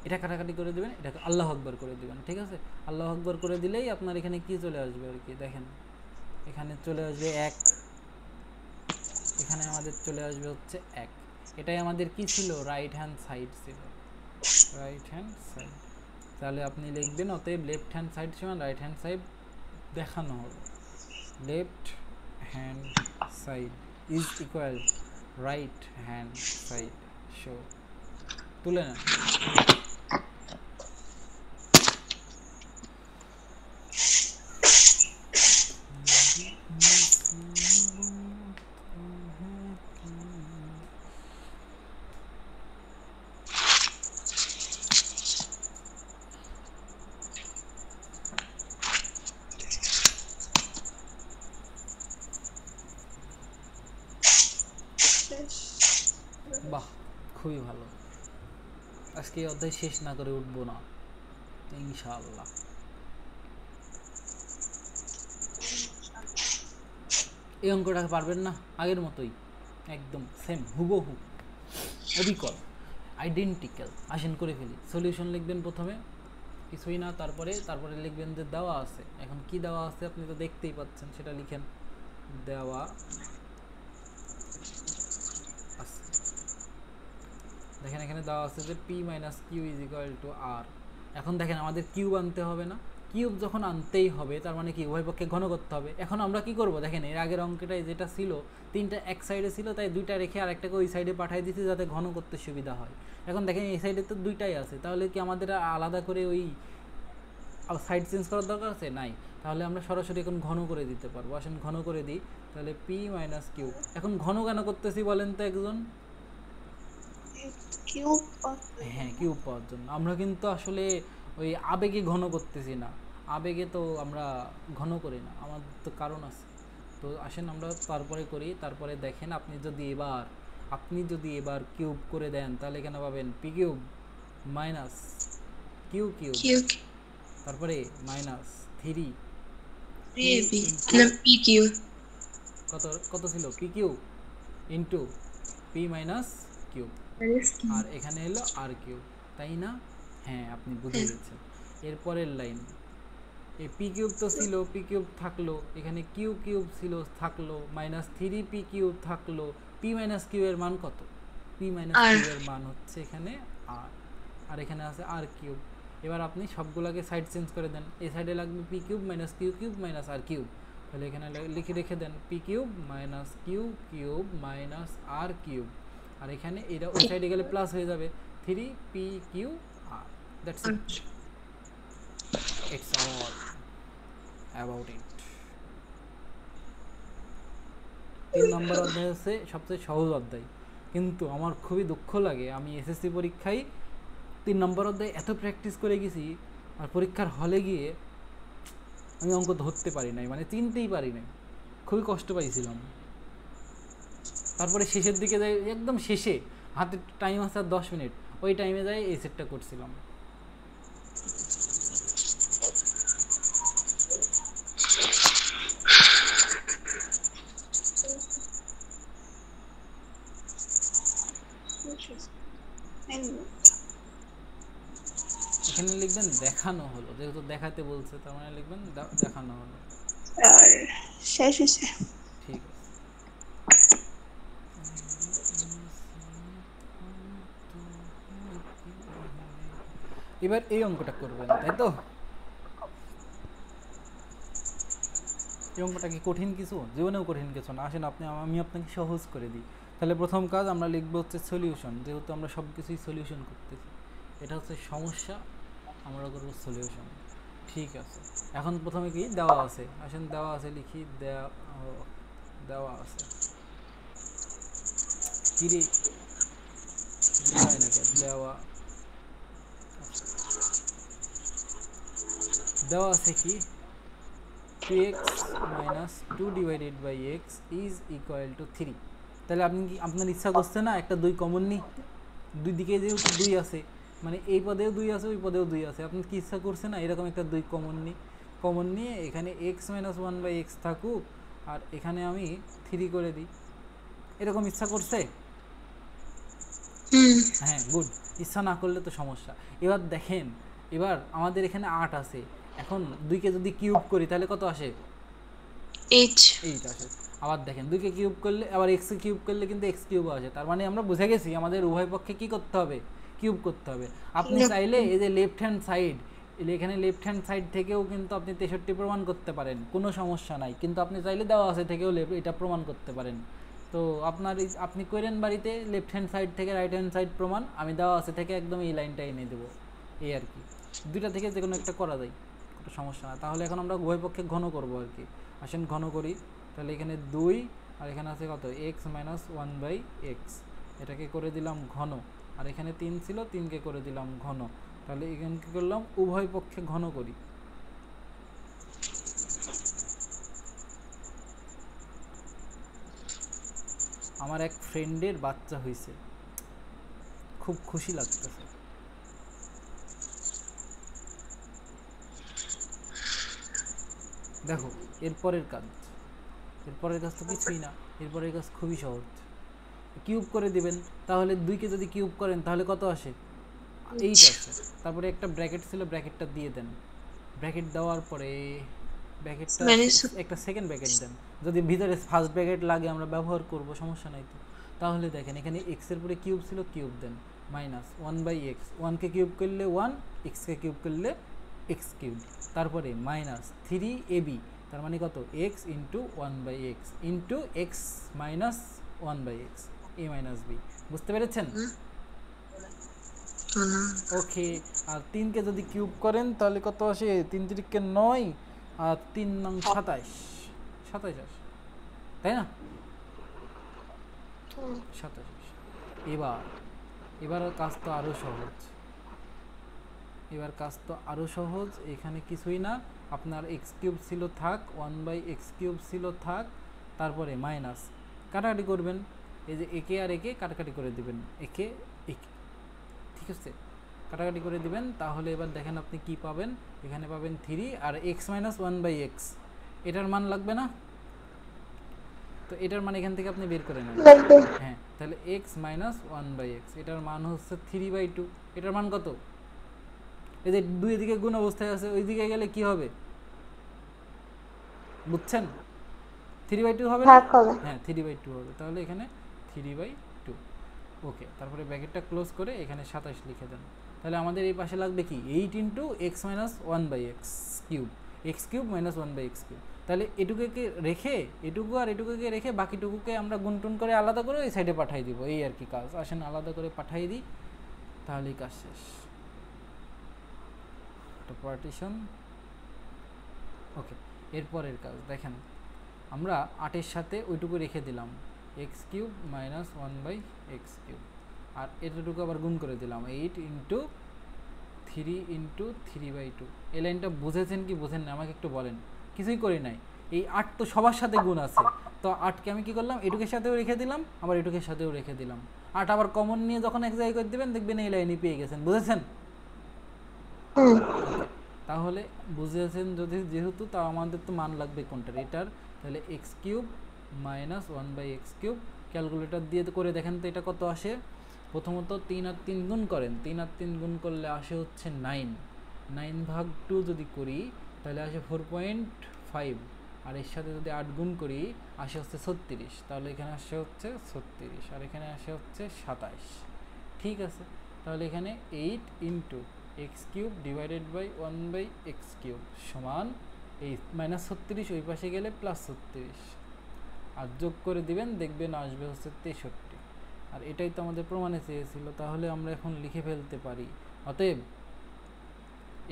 এটা কাটাকাটি করে দিবেন, এটাকে আল্লাহু আকবার করে দিবেন, ঠিক আছে? আল্লাহু আকবার করে দিলেই আপনার এখানে কি চলে আসবে আর কি, দেখেন এখানে চলে আসবে 1, এখানে আমাদের চলে আসবে হচ্ছে 1। এটাই আমাদের কি ছিল? রাইট হ্যান্ড সাইড ছিল, রাইট হ্যান্ড সাইড। তাহলে আপনি লিখবেন অতএব লেফট হ্যান্ড সাইড সমান রাইট হ্যান্ড সাইড দেখানো হবে, left hand side is equal right hand side. Show তুলে না। বাহ, খুবই ভালো। আজকে এই অধ্যায় শেষ না করে উঠবো না ইনশাআল্লাহ। এই অঙ্কটা পারবেন না? আগের মতোই একদম সেম হুবহু অবিকল আইডেন্টিক্যাল। আসেন করে ফেলি। সলিউশন লিখবেন প্রথমে, কিছুই না, তারপরে লিখবেন যে দেওয়া আছে। এখন কি দেওয়া আছে আপনি তো দেখতেই পাচ্ছেন, সেটা লিখেন। দেওয়া আছে, দেখেন এখানে দেওয়া আছে যে p - q = r। এখন দেখেন আমাদের কিউব আনতে হবে না, কিউব যখন আনতেই হবে তার মানে কি উভয় পক্ষে ঘন করতে হবে। এখন আমরা কি করব দেখেন, এর আগের অঙ্কটায় যেটা ছিল 3টা এক সাইডে ছিল, তাই 2টা রেখে আরেকটাকে ওই সাইডে পাঠিয়ে দিয়েছি যাতে ঘন করতে সুবিধা হয়। এখন দেখেন এই সাইডে তো 2টাই আছে, তাহলে কি আমাদের আলাদা করে ওই সাইড চেঞ্জ করার দরকার আছে? নাই। তাহলে আমরা সরাসরি এখন ঘন করে দিতে পারবো। আসেন ঘন করে দিই। তাহলে পি মাইনাস কিউ। এখন ঘন কেন করতেছি বলেন তো একজন? কিউব হ্যাঁ, কিউব পাওয়ার জন্য। আমরা কিন্তু আসলে ওই আবেগে ঘন করতেছি না, আবেগে তো আমরা ঘন করি না, আমাদের তো কারণ আছে। তো আসেন আমরা তারপরে করি। তারপরে দেখেন আপনি যদি এবার কিউব করে দেন তাহলে কেন পাবেন p cube minus q cube, তারপরে মাইনাস 3 কত ছিল p q into p minus cube, আর এখানে এলো আর কিউব, তাই না? হ্যাঁ, আপনি বুঝে গেছেন। এরপরের লাইন, এই পি কিউব তো ছিল, পি কিউব থাকলো, এখানে কিউ কিউব ছিল থাকলো, মাইনাস 3 পি কিউব থাকলো। পি মাইনাস কিউ এর মান কত? পি মাইনাস কিউ এর মান হচ্ছে এখানে আর, আর এখানে আছে আর কিউব। এবার আপনি সবগুলোকে সাইড চেঞ্জ করে দেন। এই সাইডে লাগবে p cube minus q cube minus r cube, তাহলে এখানে লিখে রেখে দেন p cube minus q cube minus r cube, আর এখানে এটা ওই সাইডে গেলে প্লাস হয়ে যাবে 3 p q r. That's it, it's all about it. 3 number অধ্যায় হচ্ছে সবচেয়ে সহজ অধ্যায়, কিন্তু আমার খুবই দুঃখ লাগে আমি এসএসসি পরীক্ষায় 3 নম্বর অধ্যায় এত প্র্যাকটিস করে গেছি, আর পরীক্ষার হলে গিয়ে আমি অঙ্ক ধরতে পারি নাই, মানে চিনতেই পারি নাই, খুবই কষ্ট পাইছিলাম। তারপরে শেষের দিকে যাই, একদম শেষে হাতে টাইম আছে 10 মিনিট, ওই টাইমে যাই এই সেটটা করছিলাম। এখানে লিখবেন দেখানো হলো, যেহেতু দেখাতে বলছে তার মানে লিখবেন দেখানো হলো। আর শেষ হয়েছে। ঠিক আছে। এবার এই অঙ্কটা করবেন, তাই তো? এই অঙ্কটা কি কঠিন কিছু? জীবনেও কঠিন কিছু না। আসেন আমি আপনাকে সহজ করে দিই। তাহলে প্রথম কাজ আমরা লিখবো হচ্ছে সলিউশন, যেহেতু আমরা সব কিছুই সলিউশন করতেছি। এটা হচ্ছে সমস্যা, আমরা করবো সলিউশন। ঠিক আছে, এখন প্রথমে কি দেওয়া আছে, আসেন দেওয়া আছে লিখি। দেওয়া আছে কি রে, দেখায় না কেন? দেওয়া আছে কি 2x minus 2 divided by x is equal to 3। তাহলে আপনি কি আপনার ইচ্ছা করছে না একটা 2 কমন নিই? দুই দিকে যেহেতু 2 আছে, মানে এই পদেও 2 আছে ওই পদেও 2 আছে, আপনি কি ইচ্ছা করছে না এরকম একটা 2 কমন নিয়ে এখানে x minus 1 by x থাকুক, আর এখানে আমি 3 করে দিই, এরকম ইচ্ছা করছে? হ্যাঁ, গুড। ইচ্ছা না করলে তো সমস্যা। এবার দেখেন, এবার আমাদের এখানে 8 আছে, এখন 2কে যদি কিউব করি তাহলে কত আসে? 8 আসে। আবার দেখেন 2কে কিউব করলে, আবার x কে কিউব করলে কিন্তু x কিউব আসে, তার মানে আমরা বুঝে গেছি আমাদের উভয় পক্ষে কি করতে হবে? কিউব করতে হবে। আপনি চাইলে এই যে লেফট হ্যান্ড সাইড, এখানে লেফট হ্যান্ড সাইড থেকেও কিন্তু আপনি 63 প্রমাণ করতে পারেন, কোনো সমস্যা নাই, কিন্তু আপনি চাইলে দেওয়া আছে থেকেও এটা প্রমাণ করতে পারেন। তো আপনি করেন বাড়িতে লেফট হ্যান্ড সাইড থেকে রাইট হ্যান্ড সাইড প্রমাণ, আমি দেওয়া আছে থেকে একদম এই লাইনটা এনে দেবো, এই আর কি। দুইটা থেকে যে কোনো একটা করা যায়, কোনো সমস্যা না। তাহলে এখন আমরা উভয় পক্ষে ঘন করবো আর কি। আসেন ঘন করি। তাহলে এখানে 2 আর এখানে আছে কত? x minus 1 by x, এটাকে করে দিলাম ঘন, আর এখানে 3 ছিল, 3কে করে দিলাম ঘন। তাহলে এখানে কি করলাম? উভয় পক্ষে ঘন করি। আমার এক ফ্রেন্ডের বাচ্চা হয়েছে, খুব খুশি লাগতেছে। দেখো এরপরের কাজ তো কিছুই না, এরপরের কাজ খুবই সহজ। কিউব করে দিবেন, তাহলে 2কে যদি কিউব করেন তাহলে কত আসে? 8 আসে। তারপরে একটা ব্র্যাকেট ছিল, ব্র্যাকেটটা দিয়ে দেন। ব্র্যাকেট দেওয়ার পরে ব্র্যাকেটটা একটা সেকেন্ড ব্র্যাকেট দেন, যদি ভিতরে ফার্স্ট ব্র্যাকেট লাগে আমরা ব্যবহার করব, সমস্যা নাই তো। তাহলে দেখেন এখানে x এর পরে কিউব ছিল, কিউব দেন, মাইনাস 1 বাই x, 1কে কিউব করলে 1, x কে কিউব করলে এক্স কিউব, তারপরে মাইনাস 3ab, তার মানে কত x into 1/x into x minus 1/x a minus b। বুঝতে পেরেছেন? ওকে। আর 3কে যদি কিউব করেন তাহলে কত আসে? 3 3 9 আর 3 নং 27 27 আসে, তাই না? 27। এবার কাজ তো আরো সহজ, এখানে কিছুই না, আপনার এক্স কিউব ছিল থাক, 1/x কিউব ছিল থাক, তারপরে মাইনাস কাটাকাটি করবেন, এই যে একে আর একে কাটাকাটি করে দিবেন, একে একে, ঠিক আছে, কাটাকাটি করে দিবেন। তাহলে এবার দেখেন আপনি কি পাবেন, এখানে পাবেন 3 আর x মাইনাস 1/x, এটার মান লাগবে না? তো এটার মান এখান থেকে আপনি বের করে নেন। হ্যাঁ, তাহলে x মাইনাস 1/x, এটার মান হচ্ছে 3/2। এটার মান কত? এই যে দুই দিকে গুণ অবস্থায় আছে, ওই দিকে গেলে কি হবে বুঝছেন? 3/2 হবে না? হ্যাঁ 3/2 হবে, তাহলে এখানে 3/2। ওকে, তারপরে ব্র্যাকেটটা ক্লোজ করে এখানে 27 লিখে দেন। তাহলে আমাদের এই পাশে লাগবে কি 8 into x minus 1/x cube, x cube minus 1/x cube. তাহলে এটুকুকে রেখে, এটুকু আর এটুকুকে রেখে বাকিটুকুকে আমরা গুণটুন করে আলাদা করে ওই সাইডে পাঠিয়ে দিব, এই আর কি কাজ। আসেন আলাদা করে পাঠিয়ে দিই, তাহলেই কাজ শেষ। পার্টিশন। ওকে, এরপরের কাজ দেখেন, আমরা 8-এর সাথে ওইটুকু রেখে দিলাম, x cube minus 1/x cube, আর এতটুকু আবার গুণ করে দিলাম 8 ইন্টু 3 ইন্টু 3/2। এই লাইনটা বুঝেছেন কি বুঝেন না আমাকে একটু বলেন? কিছুই করি নাই, এই 8 তো সবার সাথে গুণ আছে, তো 8কে আমি কি করলাম, এটুকের সাথেও রেখে দিলাম, আবার এটুকের সাথেও রেখে দিলাম। 8 আবার কমন নিয়ে যখন এক জায়গায় করে দেবেন দেখবেন এই লাইনই পেয়ে গেছেন। বুঝেছেন? তাহলে বুঝেছেন যদি, যেহেতু তা আমাদের তো মান লাগবে কোনটার, এটার। তাহলে x cube minus 1/x cube, calculator দিয়ে করে দেখেন তো এটা কত আসে। প্রথমত 3 আর 3 গুণ করেন, 3 আর 3 গুণ করলে আসে হচ্ছে 9, 9 ভাগ 2 যদি করি তাহলে আসে 4.5, আর এর সাথে যদি 8 গুণ করি আসে হচ্ছে 36, তাহলে এখানে আসে হচ্ছে 36 আর এখানে আসে হচ্ছে 27। ঠিক আছে, তাহলে এখানে 8 into X cube divided by 1/x cube সমান এই মাইনাস 36, ওই পাশে গেলে প্লাস 36, আর যোগ করে দিবেন দেখবেন আসবে হচ্ছে 63। আর এটাই তো আমাদের প্রমাণে চেয়েছিল, তাহলে আমরা এখন লিখে ফেলতে পারি। অতএব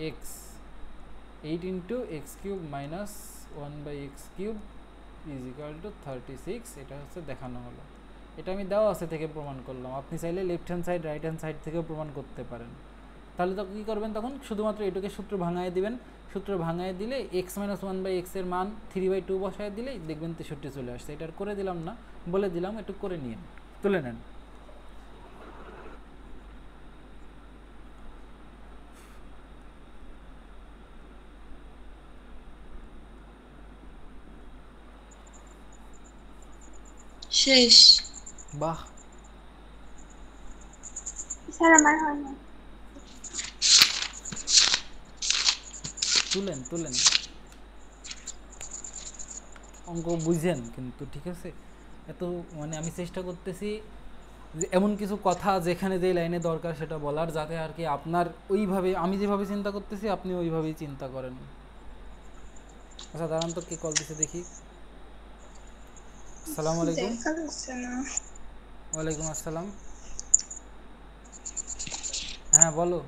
x 8 into X cube minus 1/x cube is equal to 36, এটা হচ্ছে দেখানো হলো। এটা আমি দেওয়া আছে থেকে প্রমাণ করলাম, আপনি চাইলে left hand side right hand side থেকেও প্রমাণ করতে পারেন। তাহলে তো কী করবেন, তখন শুধুমাত্র এটুকে সূত্র ভাঙায় দিবেন, সূত্র ভাঙায় দিলে এক্স মাইনাস 1/x এর মান 3/2 বসায় দিলেই দেখবেন 63 চলে আসছে। এটা করে দিলাম না, বলে দিলাম, একটু করে নিন, তুলে নেন। শেষ। বাহ, স্যার আমার হয় না। তুলেন তুলেন, অঙ্ক বুঝেন কিন্তু, ঠিক আছে? এত মানে আমি চেষ্টা করতেছি যে এমন কিছু কথা যেখানে যে লাইনে দরকার সেটা বলার, যাতে আর কি আপনার ওইভাবে আমি যেভাবে চিন্তা করতেছি আপনি ওইভাবেই চিন্তা করেন। আচ্ছা দাঁড়ান তো, কে কল দিছে দেখি। আসসালামু আলাইকুম। ওয়ালাইকুম আসসালাম। হ্যাঁ বলো।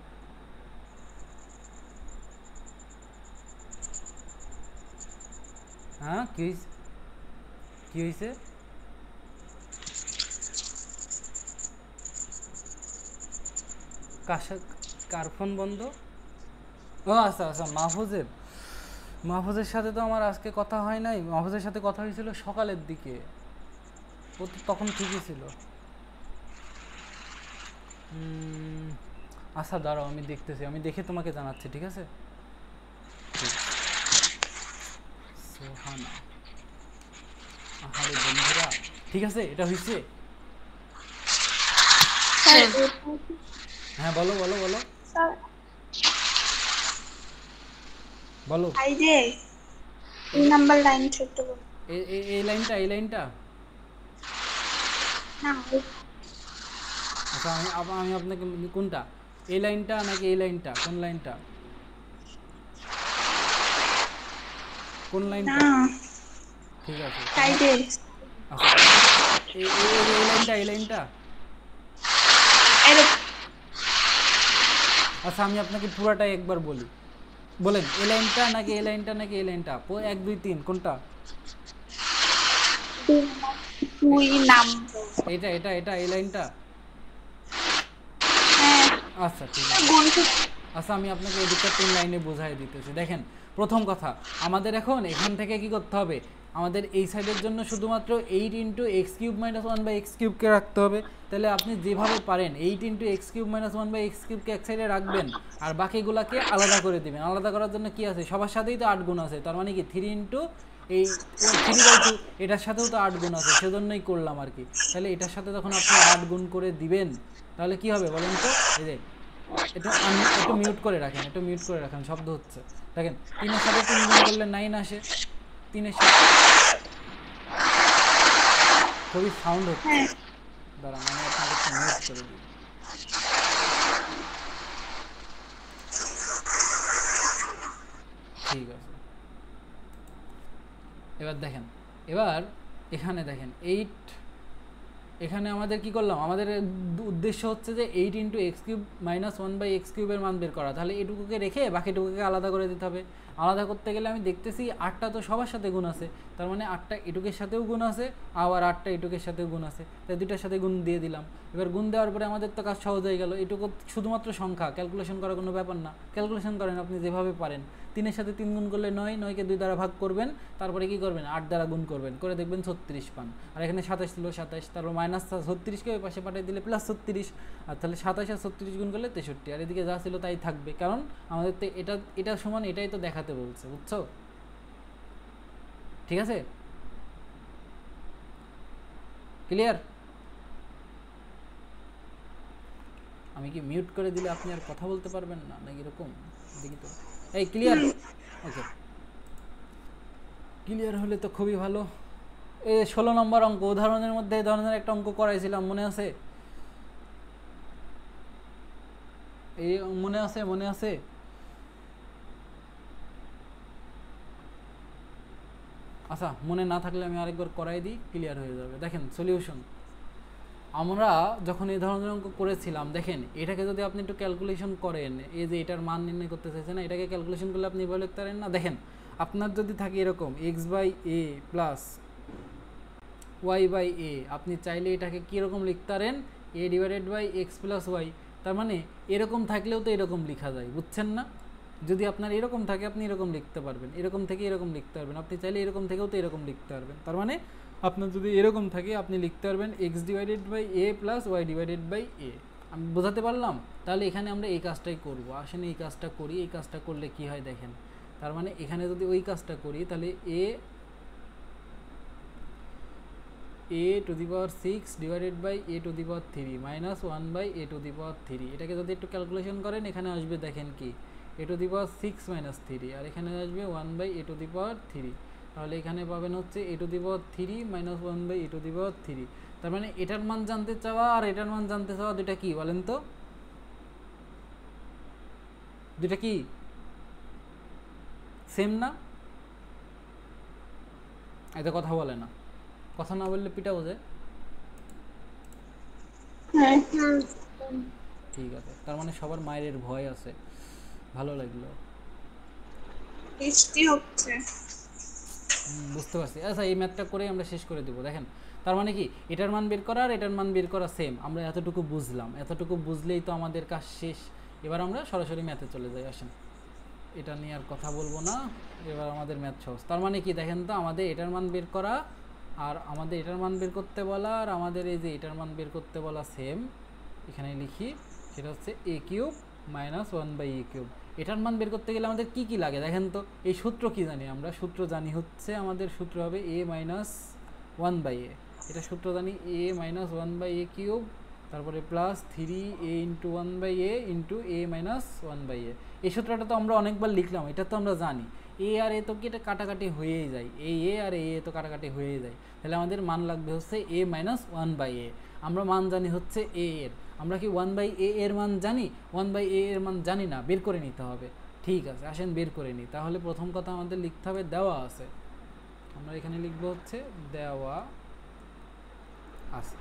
হ্যাঁ কি হয়েছে? কার ফোন বন্ধ? ও আচ্ছা আচ্ছা, মাহফুজের সাথে তো আমার আজকে কথা হয় নাই। মাহফুজের সাথে কথা হয়েছিল সকালের দিকে, ও তো তখন ঠিকই ছিল। আচ্ছা দাঁড়াও, আমি দেখতেছি, আমি দেখে তোমাকে জানাচ্ছি, ঠিক আছে? সোহানা, আহারে বন্ধুরা, ঠিক আছে, এটা হয়েছে। হ্যাঁ বলো বলো বলো বলো। এই যে এই নাম্বার লাইন ছোট, এই লাইনটা, এই লাইনটা। না আচ্ছা আমি আপনাকে কোনটা, এই লাইনটা নাকি এই লাইনটা, কোন লাইনটা? কোন লাইনটা? না ঠিক আছে, সাইডে আচ্ছা এই লাইনটা, এই লাইনটা। আচ্ছা আমি আপনাকে পুরোটাই একবার বলি, বলেন এই লাইনটা নাকি এই লাইনটা নাকি এই লাইনটা? 1 2 3 কোনটা? তুই নাম এটা এটা এটা এই লাইনটা। আচ্ছা ঠিক আছে, আচ্ছা আমি আপনাকে এদিকটা 3 লাইনে বোঝাই দিতেছি। দেখেন প্রথম কথা, আমাদের এখন এখান থেকে কি করতে হবে, আমাদের এই সাইডের জন্য শুধুমাত্র 8 × x³ - 1/x³ কে রাখতে হবে। তাহলে আপনি যেভাবে পারেন 8 × x³ - 1/x³ কে এক সাইডে রাখবেন আর বাকিগুলোকে আলাদা করে দিবেন। আলাদা করার জন্য কি আছে, সবার সাথেই তো 8 গুণ আছে, তার মানে কি 3 × এই 3/2 এটার সাথেও তো 8 গুণ আছে, সেজন্যই করলাম আর কি। তাহলে এটার সাথে যখন আপনি 8 গুণ করে দিবেন তাহলে কি হবে বলেন তো? এই যে একটু মিউট করে রাখেন, একটু মিউট করে রাখেন, শব্দ হচ্ছে। দেখেন 3 এর সাথে 3 গুণ করলে 9 আসে, 3 এর সাথে খুবই সাউন্ড হচ্ছে। দাঁড়ান আমি আপনাকে একটু মিউট করে দিই। ঠিক আছে, এবার দেখেন, এবার এখানে দেখেন 8, এখানে আমাদের কি করলাম, আমাদের উদ্দেশ্য হচ্ছে যে 8 × x³ - 1/x³ এর মান বের করা। তাহলে এটুকুকে রেখে বাকিটুকুকে আলাদা করে দিতে হবে। আলাদা করতে গেলে আমি দেখতেছি 8টা তো সবার সাথে গুণ আছে, তার মানে 8টা এটুকের সাথেও গুণ আছে, আবার 8টা এটুকের সাথেও গুণ আছে, তাই দুইটার সাথে গুণ দিয়ে দিলাম। এবার গুণ দেওয়ার পরে আমাদের তো কাজ সহজ হয়ে গেল। এটুকু শুধুমাত্র সংখ্যা, ক্যালকুলেশন করার কোনো ব্যাপার না। ক্যালকুলেশন করেন আপনি যেভাবে পারেন। 3 এর সাথে 3 গুণ করলে 9, 9কে 2 দ্বারা ভাগ করবেন, তারপরে কি করবেন 8 দ্বারা গুণ করবেন, করে দেখবেন 36 পান। আর এখানে 27 ছিল 27, তারপর -36কে ওই পাশে পাঠিয়ে দিলে +36, আর তাহলে 27 আর 36 গুণ করলে 63, আর এদিকে যা ছিল তাই থাকবে, কারণ আমাদের তো এটা সমান এটাই তো দেখাতে বলছে, বুঝছো? ঠিক আছে, ক্লিয়ার? আমি কি মিউট করে দিলে আপনি আর কথা বলতে পারবেন না নাকি এরকম? দেখি তো, এই ক্লিয়ার? ওকে, ক্লিয়ার হলে তো খুবই ভালো। এই 16 নম্বর অঙ্ক, উদাহরণের মধ্যে এই ধরনের একটা অঙ্ক করাইছিলাম, মনে আছে? এই মনে আছে? মনে আছে? আচ্ছা মনে না থাকলে আমি আরেকবার করাই দিই, ক্লিয়ার হয়ে যাবে। দেখেন সলিউশন, আমরা যখন এই ধরনের অঙ্ক করেছিলাম, দেখেন এটাকে যদি আপনি একটু ক্যালকুলেশন করেন, এই যে এটার মান নির্ণয় করতে চাইছেন না, এটাকে ক্যালকুলেশন করলে আপনি বলে লিখতে পারেন না। দেখেন আপনার যদি থাকে এরকম x/a প্লাস y/a, আপনি চাইলে এটাকে কীরকম লিখতে পারেন, a/x + y। তার মানে এরকম থাকলেও তো এরকম লেখা যায়, বুঝছেন না? যদি আপনার এরকম থাকে আপনি এরকম লিখতে পারবেন, এরকম থেকে এরকম লিখতে পারবেন, আপনি চাইলে এরকম থেকেও তো এরকম লিখতে পারবেন। তার মানে আপনার যদি এরকম থাকে আপনি লিখতে পারবেন x/a + y/a। আমি বোঝাতে পারলাম? তাহলে এখানে আমরা এই কাজটাই করব। আসেন এই কাজটা করি। এই কাজটা করলে কি হয় দেখেন, তার মানে এখানে যদি ওই কাজটা করি তাহলে a⁴ a⁴ -1/a⁴ এটাকে যদি একটু ক্যালকুলেশন করেন এখানে আসবে দেখেন কি a⁴ - 3, আর এখানে আসবে 1/a⁴। তাহলে এখানে পাবেন হচ্ছে a⁴ - 1/a⁴। তার মানে এটার মান জানতে চাওয়া আর এটার মান জানতে চাওয়া দুটা কি বলেন তো? দুটা কি সেম না? এত কথা বলে না, কথা না বললে পিটা বোঝে। ঠিক আছে, তার মানে সবার মায়ের ভয় আছে। ভালো লাগলো, বুঝতে পারছি। আচ্ছা এই ম্যাথটা করে আমরা শেষ করে দেবো। দেখেন তার মানে কি এটার মান বের করা আর এটার মান বের করা সেম, আমরা এতটুকু বুঝলাম। এতটুকু বুঝলেই তো আমাদের কাজ শেষ। এবার আমরা সরাসরি ম্যাথে চলে যাই। আসেন, এটা নিয়ে আর কথা বলবো না, এবার আমাদের ম্যাথ সহজ। তার মানে কি দেখেন তো, আমাদের এটার মান বের করা আর আমাদের এটার মান বের করতে বলা আর আমাদের এই যে এটার মান বের করতে বলা সেম। এখানে লিখি, সেটা হচ্ছে a³ - 1/a³। এটার মান বের করতে গেলে আমাদের কি কি লাগে দেখেন তো। এই সূত্র কি জানি আমরা? সূত্র জানি হচ্ছে আমাদের সূত্র হবে a - 1/a। এটা সূত্র জানি a - 1/a³, তারপরে plus 3a × 1/a × a - 1/a। এই সূত্রটা তো আমরা অনেকবার লিখলাম, এটা তো আমরা জানি। এ আর এ তো কি এটা কাটাকাটি হয়েই যায়, এই এ আর এই এ তো কাটাকাটি হয়ে যায়। তাহলে আমাদের মান লাগবে হচ্ছে a - 1/a। আমরা মান জানি হচ্ছে a এর। আমরা কি 1/a এর মান জানি? 1/a এর মান জানি না, বের করে নিতে হবে। ঠিক আছে, আসেন বের করে নিই। তাহলে প্রথম কথা আমাদের লিখতে হবে দেওয়া আছে, আমরা এখানে লিখব হচ্ছে দেওয়া আছে।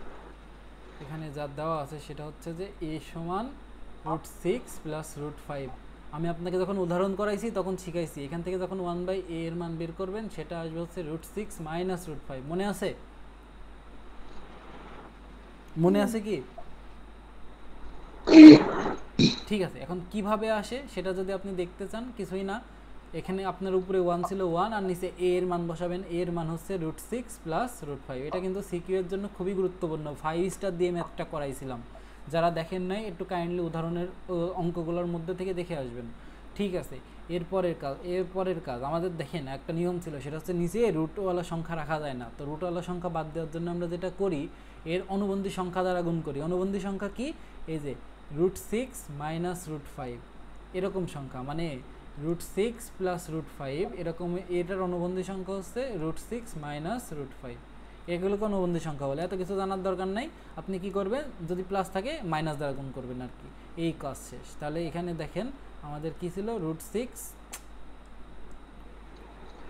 এখানে যা দেওয়া আছে সেটা হচ্ছে যে a সমান √6 প্লাস √5। আমি আপনাকে যখন উদাহরণ করাইছি তখন শিখাইছি এখান থেকে যখন 1/a এর মান বের করবেন সেটা আসবে হচ্ছে √6 মাইনাস √5। মনে আছে? মনে আছে কি? ঠিক আছে, এখন কিভাবে আসে সেটা যদি আপনি দেখতে চান, কিছুই না, এখানে আপনার উপরে 1 ছিল 1 আর নিচে a এর মান বসাবেন। a এর মান হচ্ছে √6 প্লাস √5। এটা কিন্তু সিকিউ এর জন্য খুবই গুরুত্বপূর্ণ, 5 স্টার দিয়ে ম্যাথটা করাইছিলাম। যারা দেখেন নাই একটু কাইন্ডলি উদাহরণের অঙ্কগুলোর মধ্যে থেকে দেখে আসবেন। ঠিক আছে, এরপরের কাজ আমাদের দেখেন একটা নিয়ম ছিল, সেটা হচ্ছে নিচে রুটওয়ালা সংখ্যা রাখা যায় না। তো রুটওয়ালা সংখ্যা বাদ দেওয়ার জন্য আমরা যেটা করি, এর অনুবন্ধী সংখ্যা দ্বারা গুণ করি। অনুবন্ধী সংখ্যা কি? এই যে √6 মাইনাস √5 এরকম সংখ্যা, মানে √6 প্লাস √5 এরকম, এটার অনুবন্ধী সংখ্যা হচ্ছে √6 মাইনাস √5। এগুলোকে অনুবন্ধী সংখ্যা বলে। এত কিছু জানার দরকার নাই, আপনি কি করবেন, যদি প্লাস থাকে মাইনাস দ্বারা গুণ করবেন আর কি, এই কাজ শেষ। তাহলে এখানে দেখেন আমাদের কি ছিল, √6,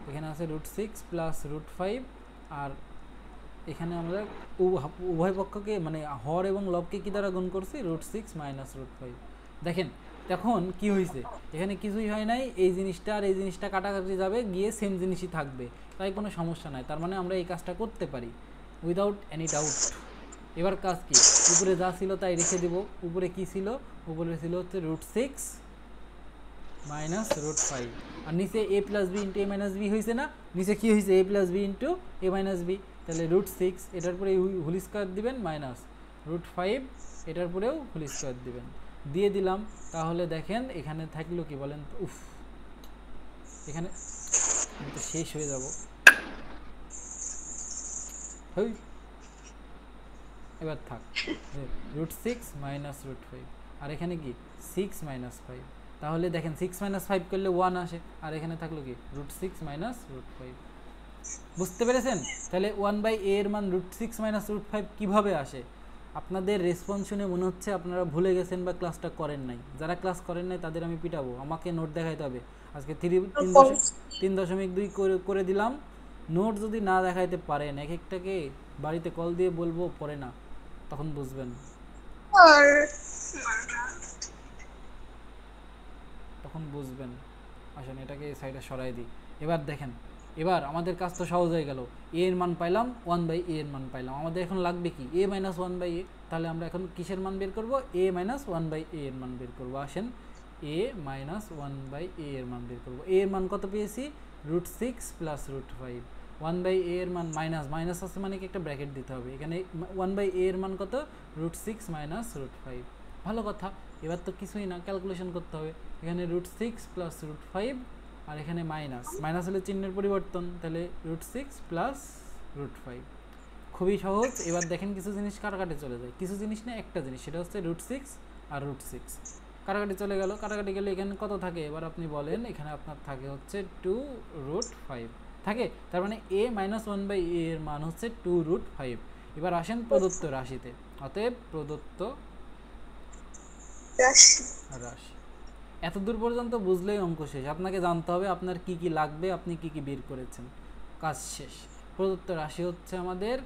এখানে আছে √6 প্লাস √5, আর এখানে আমরা উভয় পক্ষকে মানে হর এবং লবকে কি দ্বারা গুণ করছি, √6 মাইনাস √5। দেখেন তখন কি হয়েছে, এখানে কিছুই হয় নাই, এই জিনিসটা আর এই জিনিসটা কাটাকাটি যাবে, গিয়ে সেম জিনিসই থাকবে, তাই কোনো সমস্যা নাই। তার মানে আমরা এই কাজটা করতে পারি উইদাউট এনি ডাউট। এবার কাজ কি, উপরে যা ছিল তাই রেখে দেব। উপরে কি ছিল, উপরে ছিল হচ্ছে √6 মাইনাস √5, আর নিচে a plus B into a minus B হয়েছে না, নিচে কি হয়েছে, a plus B into a minus B. তাহলে √6 এটার পরে হোল স্কয়ার দিবেন, মাইনাস √5 এটার পরেও হোল স্কয়ার দিবেন, দিয়ে দিলাম। তাহলে দেখেন এখানে থাকলো কি বলেন, উফ, এখানে তো শেষ হয়ে যাব। এবার থাক √6 মাইনাস √5, আর এখানে কি 6 মাইনাস 5। তাহলে দেখেন 6 মাইনাস 5 করলে 1 আসে, আর এখানে থাকলো কি √6 মাইনাস √5। বুঝতে পেরেছেন? তাহলে 1/a এর মান √6 মাইনাস √5 কিভাবে আসে? আপনাদের রেসপন্স শুনে মনে হচ্ছে আপনারা ভুলে গেছেন বা ক্লাসটা করেন নাই। যারা ক্লাস করেন নাই তাদের আমি পিটাবো, আমাকে নোট দেখাইতে হবে। আজকে 3.2 করে দিলাম, নোট যদি না দেখাইতে পারেন এক একটাকে বাড়িতে কল দিয়ে বলবো, পড়ে না, তখন বুঝবেন, তখন বুঝবেন। আসেন এটাকে এই সাইডে সরাই দিই। এবার দেখেন, এবার আমাদের কাজ তো সহজ হয়ে গেল, a এর মান পাইলাম, 1/a এর মান পাইলাম। আমাদের এখন লাগবে কি, a মাইনাস 1/a। তাহলে আমরা এখন কিসের মান বের করব, a মাইনাস 1/a এর মান বের করব। আসেন a মাইনাস 1/a এর মান বের করব। a এর মান কত পেয়েছি, √6 প্লাস √5। 1/a এর মান মাইনাস, মাইনাস আছে মানে কি একটা ব্র্যাকেট দিতে হবে। এখানে 1/a এর মান কত, √6 মাইনাস √5। ভালো কথা, এবার তো কিছুই না, ক্যালকুলেশন করতে হবে। এখানে √6 প্লাস √5, আর এখানে মাইনাস, মাইনাস হলে চিহ্নের পরিবর্তন, তাহলে √6 প্লাস √5। খুবই সহজ। এবার দেখেন কিছু জিনিস কাটাকাটি চলে যায়, কিছু জিনিস না, একটা জিনিস, সেটা হচ্ছে √6 আর √6 কাটাকাটি চলে গেল। কাটাকাটি গেলে এখানে কত থাকে, এবার আপনি বলেন, এখানে আপনার থাকে হচ্ছে 2√5 থাকে। তার মানে a মাইনাস 1/a এর মান হচ্ছে 2√5। এবার আসেন প্রদত্ত রাশিতে, অতএব প্রদত্ত রাশি। এত দূর পর্যন্ত বুঝলেই অঙ্ক শেষ। আপনাকে জানতে হবে আপনার কি কি লাগবে, আপনি কি কি বের করেছেন, কাজ শেষ। প্রদত্ত রাশি হচ্ছে আমাদের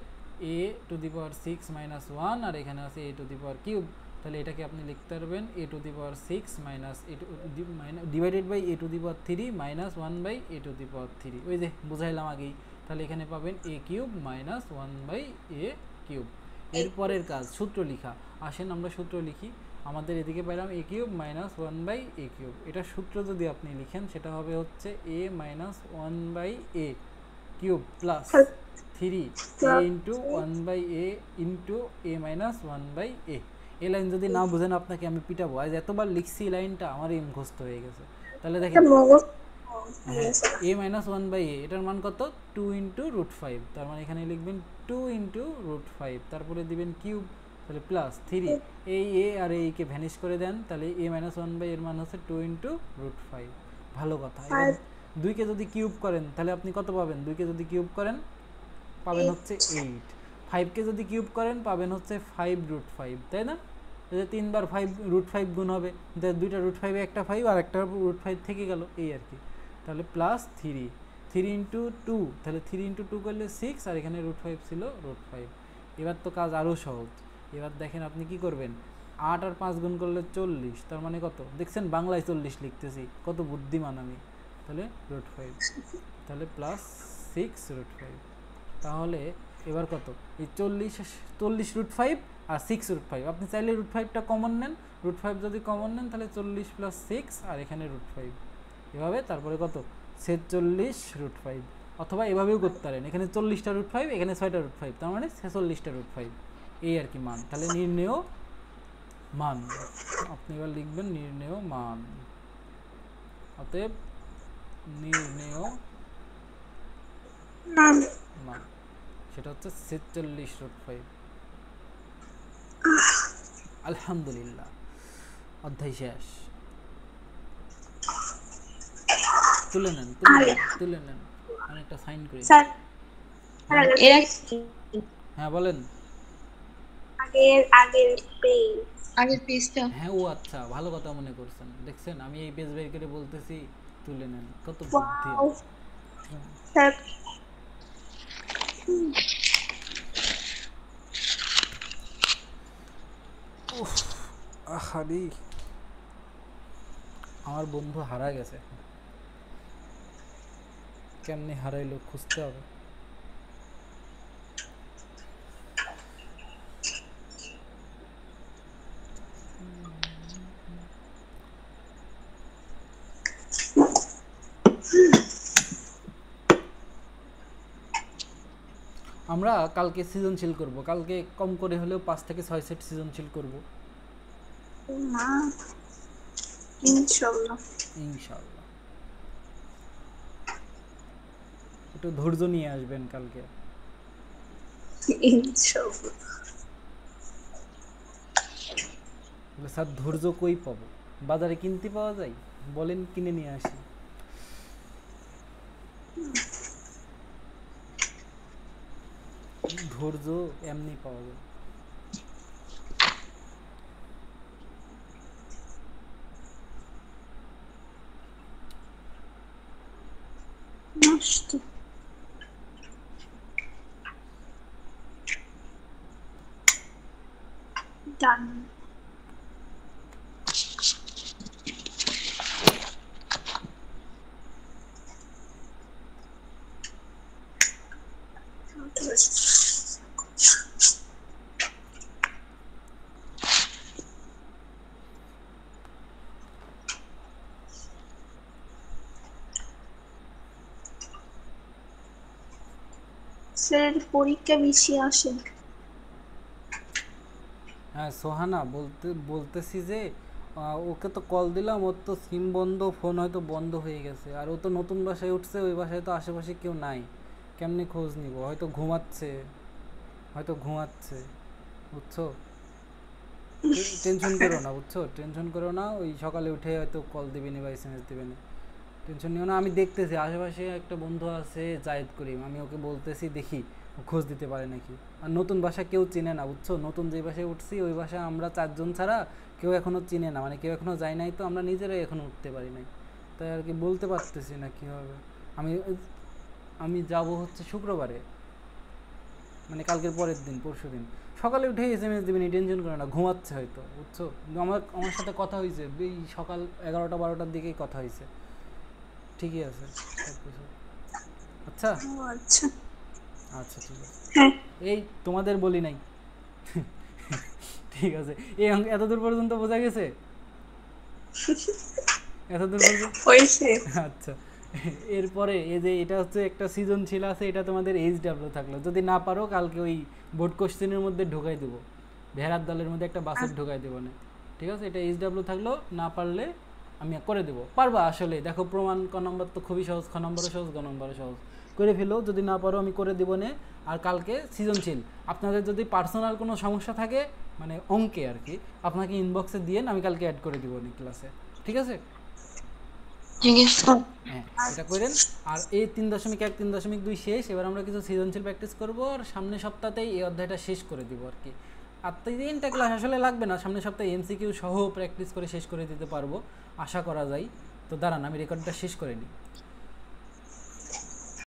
a⁻6 মাইনাস 1, আর এখানে আছে a⁻³ তাহলে এটাকে আপনি লিখতে পারবেন a⁻6 minus divided by a⁻³ minus 1/a⁻³ ওই যে বুঝাইলাম আগেই। তাহলে এখানে পাবেন a³ মাইনাস 1/a³। এরপরের কাজ সূত্র লেখা। আসেন আমরা সূত্র লিখি। আমাদের এদিকে পেলাম a³ মাইনাস 1/a³। এটা সূত্র যদি আপনি লিখেন সেটা হবে হচ্ছে a minus 1/a³ plus 3a into 1/a into a minus 1/a। এই লাইন যদি না বুঝেন আপনাকে আমি পিটাবো। আজ এতবার লিখছি এই লাইনটা আমারই মুখস্থ হয়ে গেছে। তাহলে দেখেন a মাইনাস 1/a এটার মান কত, 2 ইন্টু √5। তার মানে এখানে লিখবেন 2 ইন্টু √5, তারপরে দিবেন কিউব, তাহলে প্লাস 3। এই a আর এই কে ভ্যানিশ করে দেন, তাহলে a মাইনাস 1/a এর মান হচ্ছে 2 ইন্টু √5। ভালো কথা। এবার 2 কে যদি কিউব করেন তাহলে আপনি কত পাবেন, 2 কে যদি কিউব করেন পাবেন হচ্ছে 8। 5 কে যদি কিউব করেন পাবেন হচ্ছে 5√5, তাই না? যে 3 বার 5 √5 গুণ হবে, দুইটা √5 এ একটা 5 আর একটা √5 থেকে গেল এই আর কি। তাহলে প্লাস 3 ইন্টু 2, তাহলে 3 ইন্টু 2 করলে 6, আর এখানে √5 ছিল √5। এবার তো কাজ আরও সহজ। এবার দেখেন আপনি কি করবেন, 8 আর 5 গুণ করলে 40, তার মানে কত দেখছেন, বাংলায় 40 লিখতেছি, কত বুদ্ধিমান আমি। তাহলে √5, তাহলে প্লাস 6 √5। তাহলে এবার কত, এই 40 √5 আর 6 √5, আপনি চাইলে √5টা কমন নেন, √5 যদি কমন নেন তাহলে 40 প্লাস 6 আর এখানে √5, এভাবে তারপরে কত 46 √5, অথবা এভাবেও করতে পারেন, এখানে 40টা √5 এখানে 6টা √5, তার মানে 46টা √5, এই আর কি মান। তাহলে নির্ণেয় মান, আপনি এবার লিখবেন নির্ণেয় মান। অতএব নির্ণেয় মান সেটা হচ্ছে 46 √5। আলহামদুলিল্লাহ, অধ্যায় শেষ। তুলে নেন, আমি একটা সাইন করি। হ্যাঁ বলেন। আগের পেজটা। হ্যাঁ ও আচ্ছা, ভালো কথা মনে করছেন, দেখছেন আমি এই পেজ বের করে বলতেছি তুলে নেন, কত বুদ্ধি। আহারি, আমার বন্ধু হারা গেছে, কেমনে হারাইলো খুঁজতে হবে। আমরা কালকে সৃজনশীল করব, কালকে কম করে হলেও 5 থেকে 6 সেট সৃজনশীল করব ইনশাআল্লাহ। একটু ধৈর্য নিয়ে আসবেন কালকে ইনশাআল্লাহ। স্যার ধৈর্য কই পাবো, বাজারে কিনতে পাওয়া যায়, বলেন কিনে নিয়ে আসি। ধৈর্য এমনি পাওয়া যায়। Done. স্যার পরীক্ষা বেশি আসে। হ্যাঁ সোহানা বলতেছি যে ওকে তো কল দিলাম, ওর তো সিম বন্ধ, ফোন হয়তো বন্ধ হয়ে গেছে, আর ও তো নতুন বাসায় উঠছে, ওই বাসায় তো আশেপাশে কেউ নাই, কেমনে খোঁজ নিব, হয়তো ঘুমাচ্ছে বুঝছো। টেনশন করো না, ওই সকালে উঠে হয়তো কল দিবে না বা SMS দিবে না, টেনশন নিও না। আমি দেখতেছি আশেপাশে একটা বন্ধু আছে জায়েদ করিম, আমি ওকে বলতেছি দেখি খোঁজ দিতে পারে নাকি। আর নতুন বাসা কেউ চিনে না বুঝছো, নতুন যে বাসায় উঠছি ওই বাসায় আমরা 4 জন ছাড়া কেউ এখনও চিনে না, মানে কেউ এখনও যায় নাই, তো আমরা নিজেরাই এখনও উঠতে পারি নাই, তাই আর কি বলতে পারতেছি না কী হবে। আমি যাব হচ্ছে শুক্রবারে, মানে কালকের পরের দিন, পরশু দিন সকালে উঠে SMS দেবেন, টেনশন করে না, ঘুমাচ্ছে হয়তো বুঝছো। আমার সাথে কথা হয়েছে এই সকাল 11টা-12টার দিকেই কথা হয়েছে, ঠিকই আছে সবকিছু। আচ্ছা আচ্ছা ঠিক আছে, এই তোমাদের বলি নাই ঠিক আছে। এই এতদূর পর্যন্ত বোঝা গেছে, এতদূর পর্যন্ত আচ্ছা। এরপরে এই যে এটা হচ্ছে একটা সৃজনশীল আছে, এটা তোমাদের HW থাকলো, যদি না পারো কালকে ওই বোর্ড কোশ্চেনের মধ্যে ঢোকাই দেবো, ভেড়ার দলের মধ্যে একটা বাসের ঢোকাই দেবো না, ঠিক আছে। এটা HW থাকলো, না পারলে আমি করে দেবো, পারবা আসলে। দেখো প্রমাণ ক নম্বর তো খুবই সহজ, খ নম্বরও সহজ, গ নম্বরও সহজ, করে ফেলো। যদি না পারো আমি করে দেবো না। আর কালকে সৃজনশীল, আপনাদের যদি পার্সোনাল কোনো সমস্যা থাকে মানে অঙ্কে আর কি, আপনাকে ইনবক্সে দিয়ে আমি কালকে অ্যাড করে দিব না ক্লাসে, ঠিক আছে। হ্যাঁ এটা করেন। আর এই 3.1 3.2 শেষ। এবার আমরা কিছু সৃজনশীল প্র্যাকটিস করবো, আর সামনের সপ্তাহতেই এই অধ্যায়টা শেষ করে দিব আর কি। আর 3টা ক্লাস আসলে লাগবে না, সামনের সপ্তাহে এমসিকিউ সহ প্র্যাকটিস করে শেষ করে দিতে পারবো আশা করা যায়। তো দাঁড়ান আমি রেকর্ডটা শেষ করে নিই।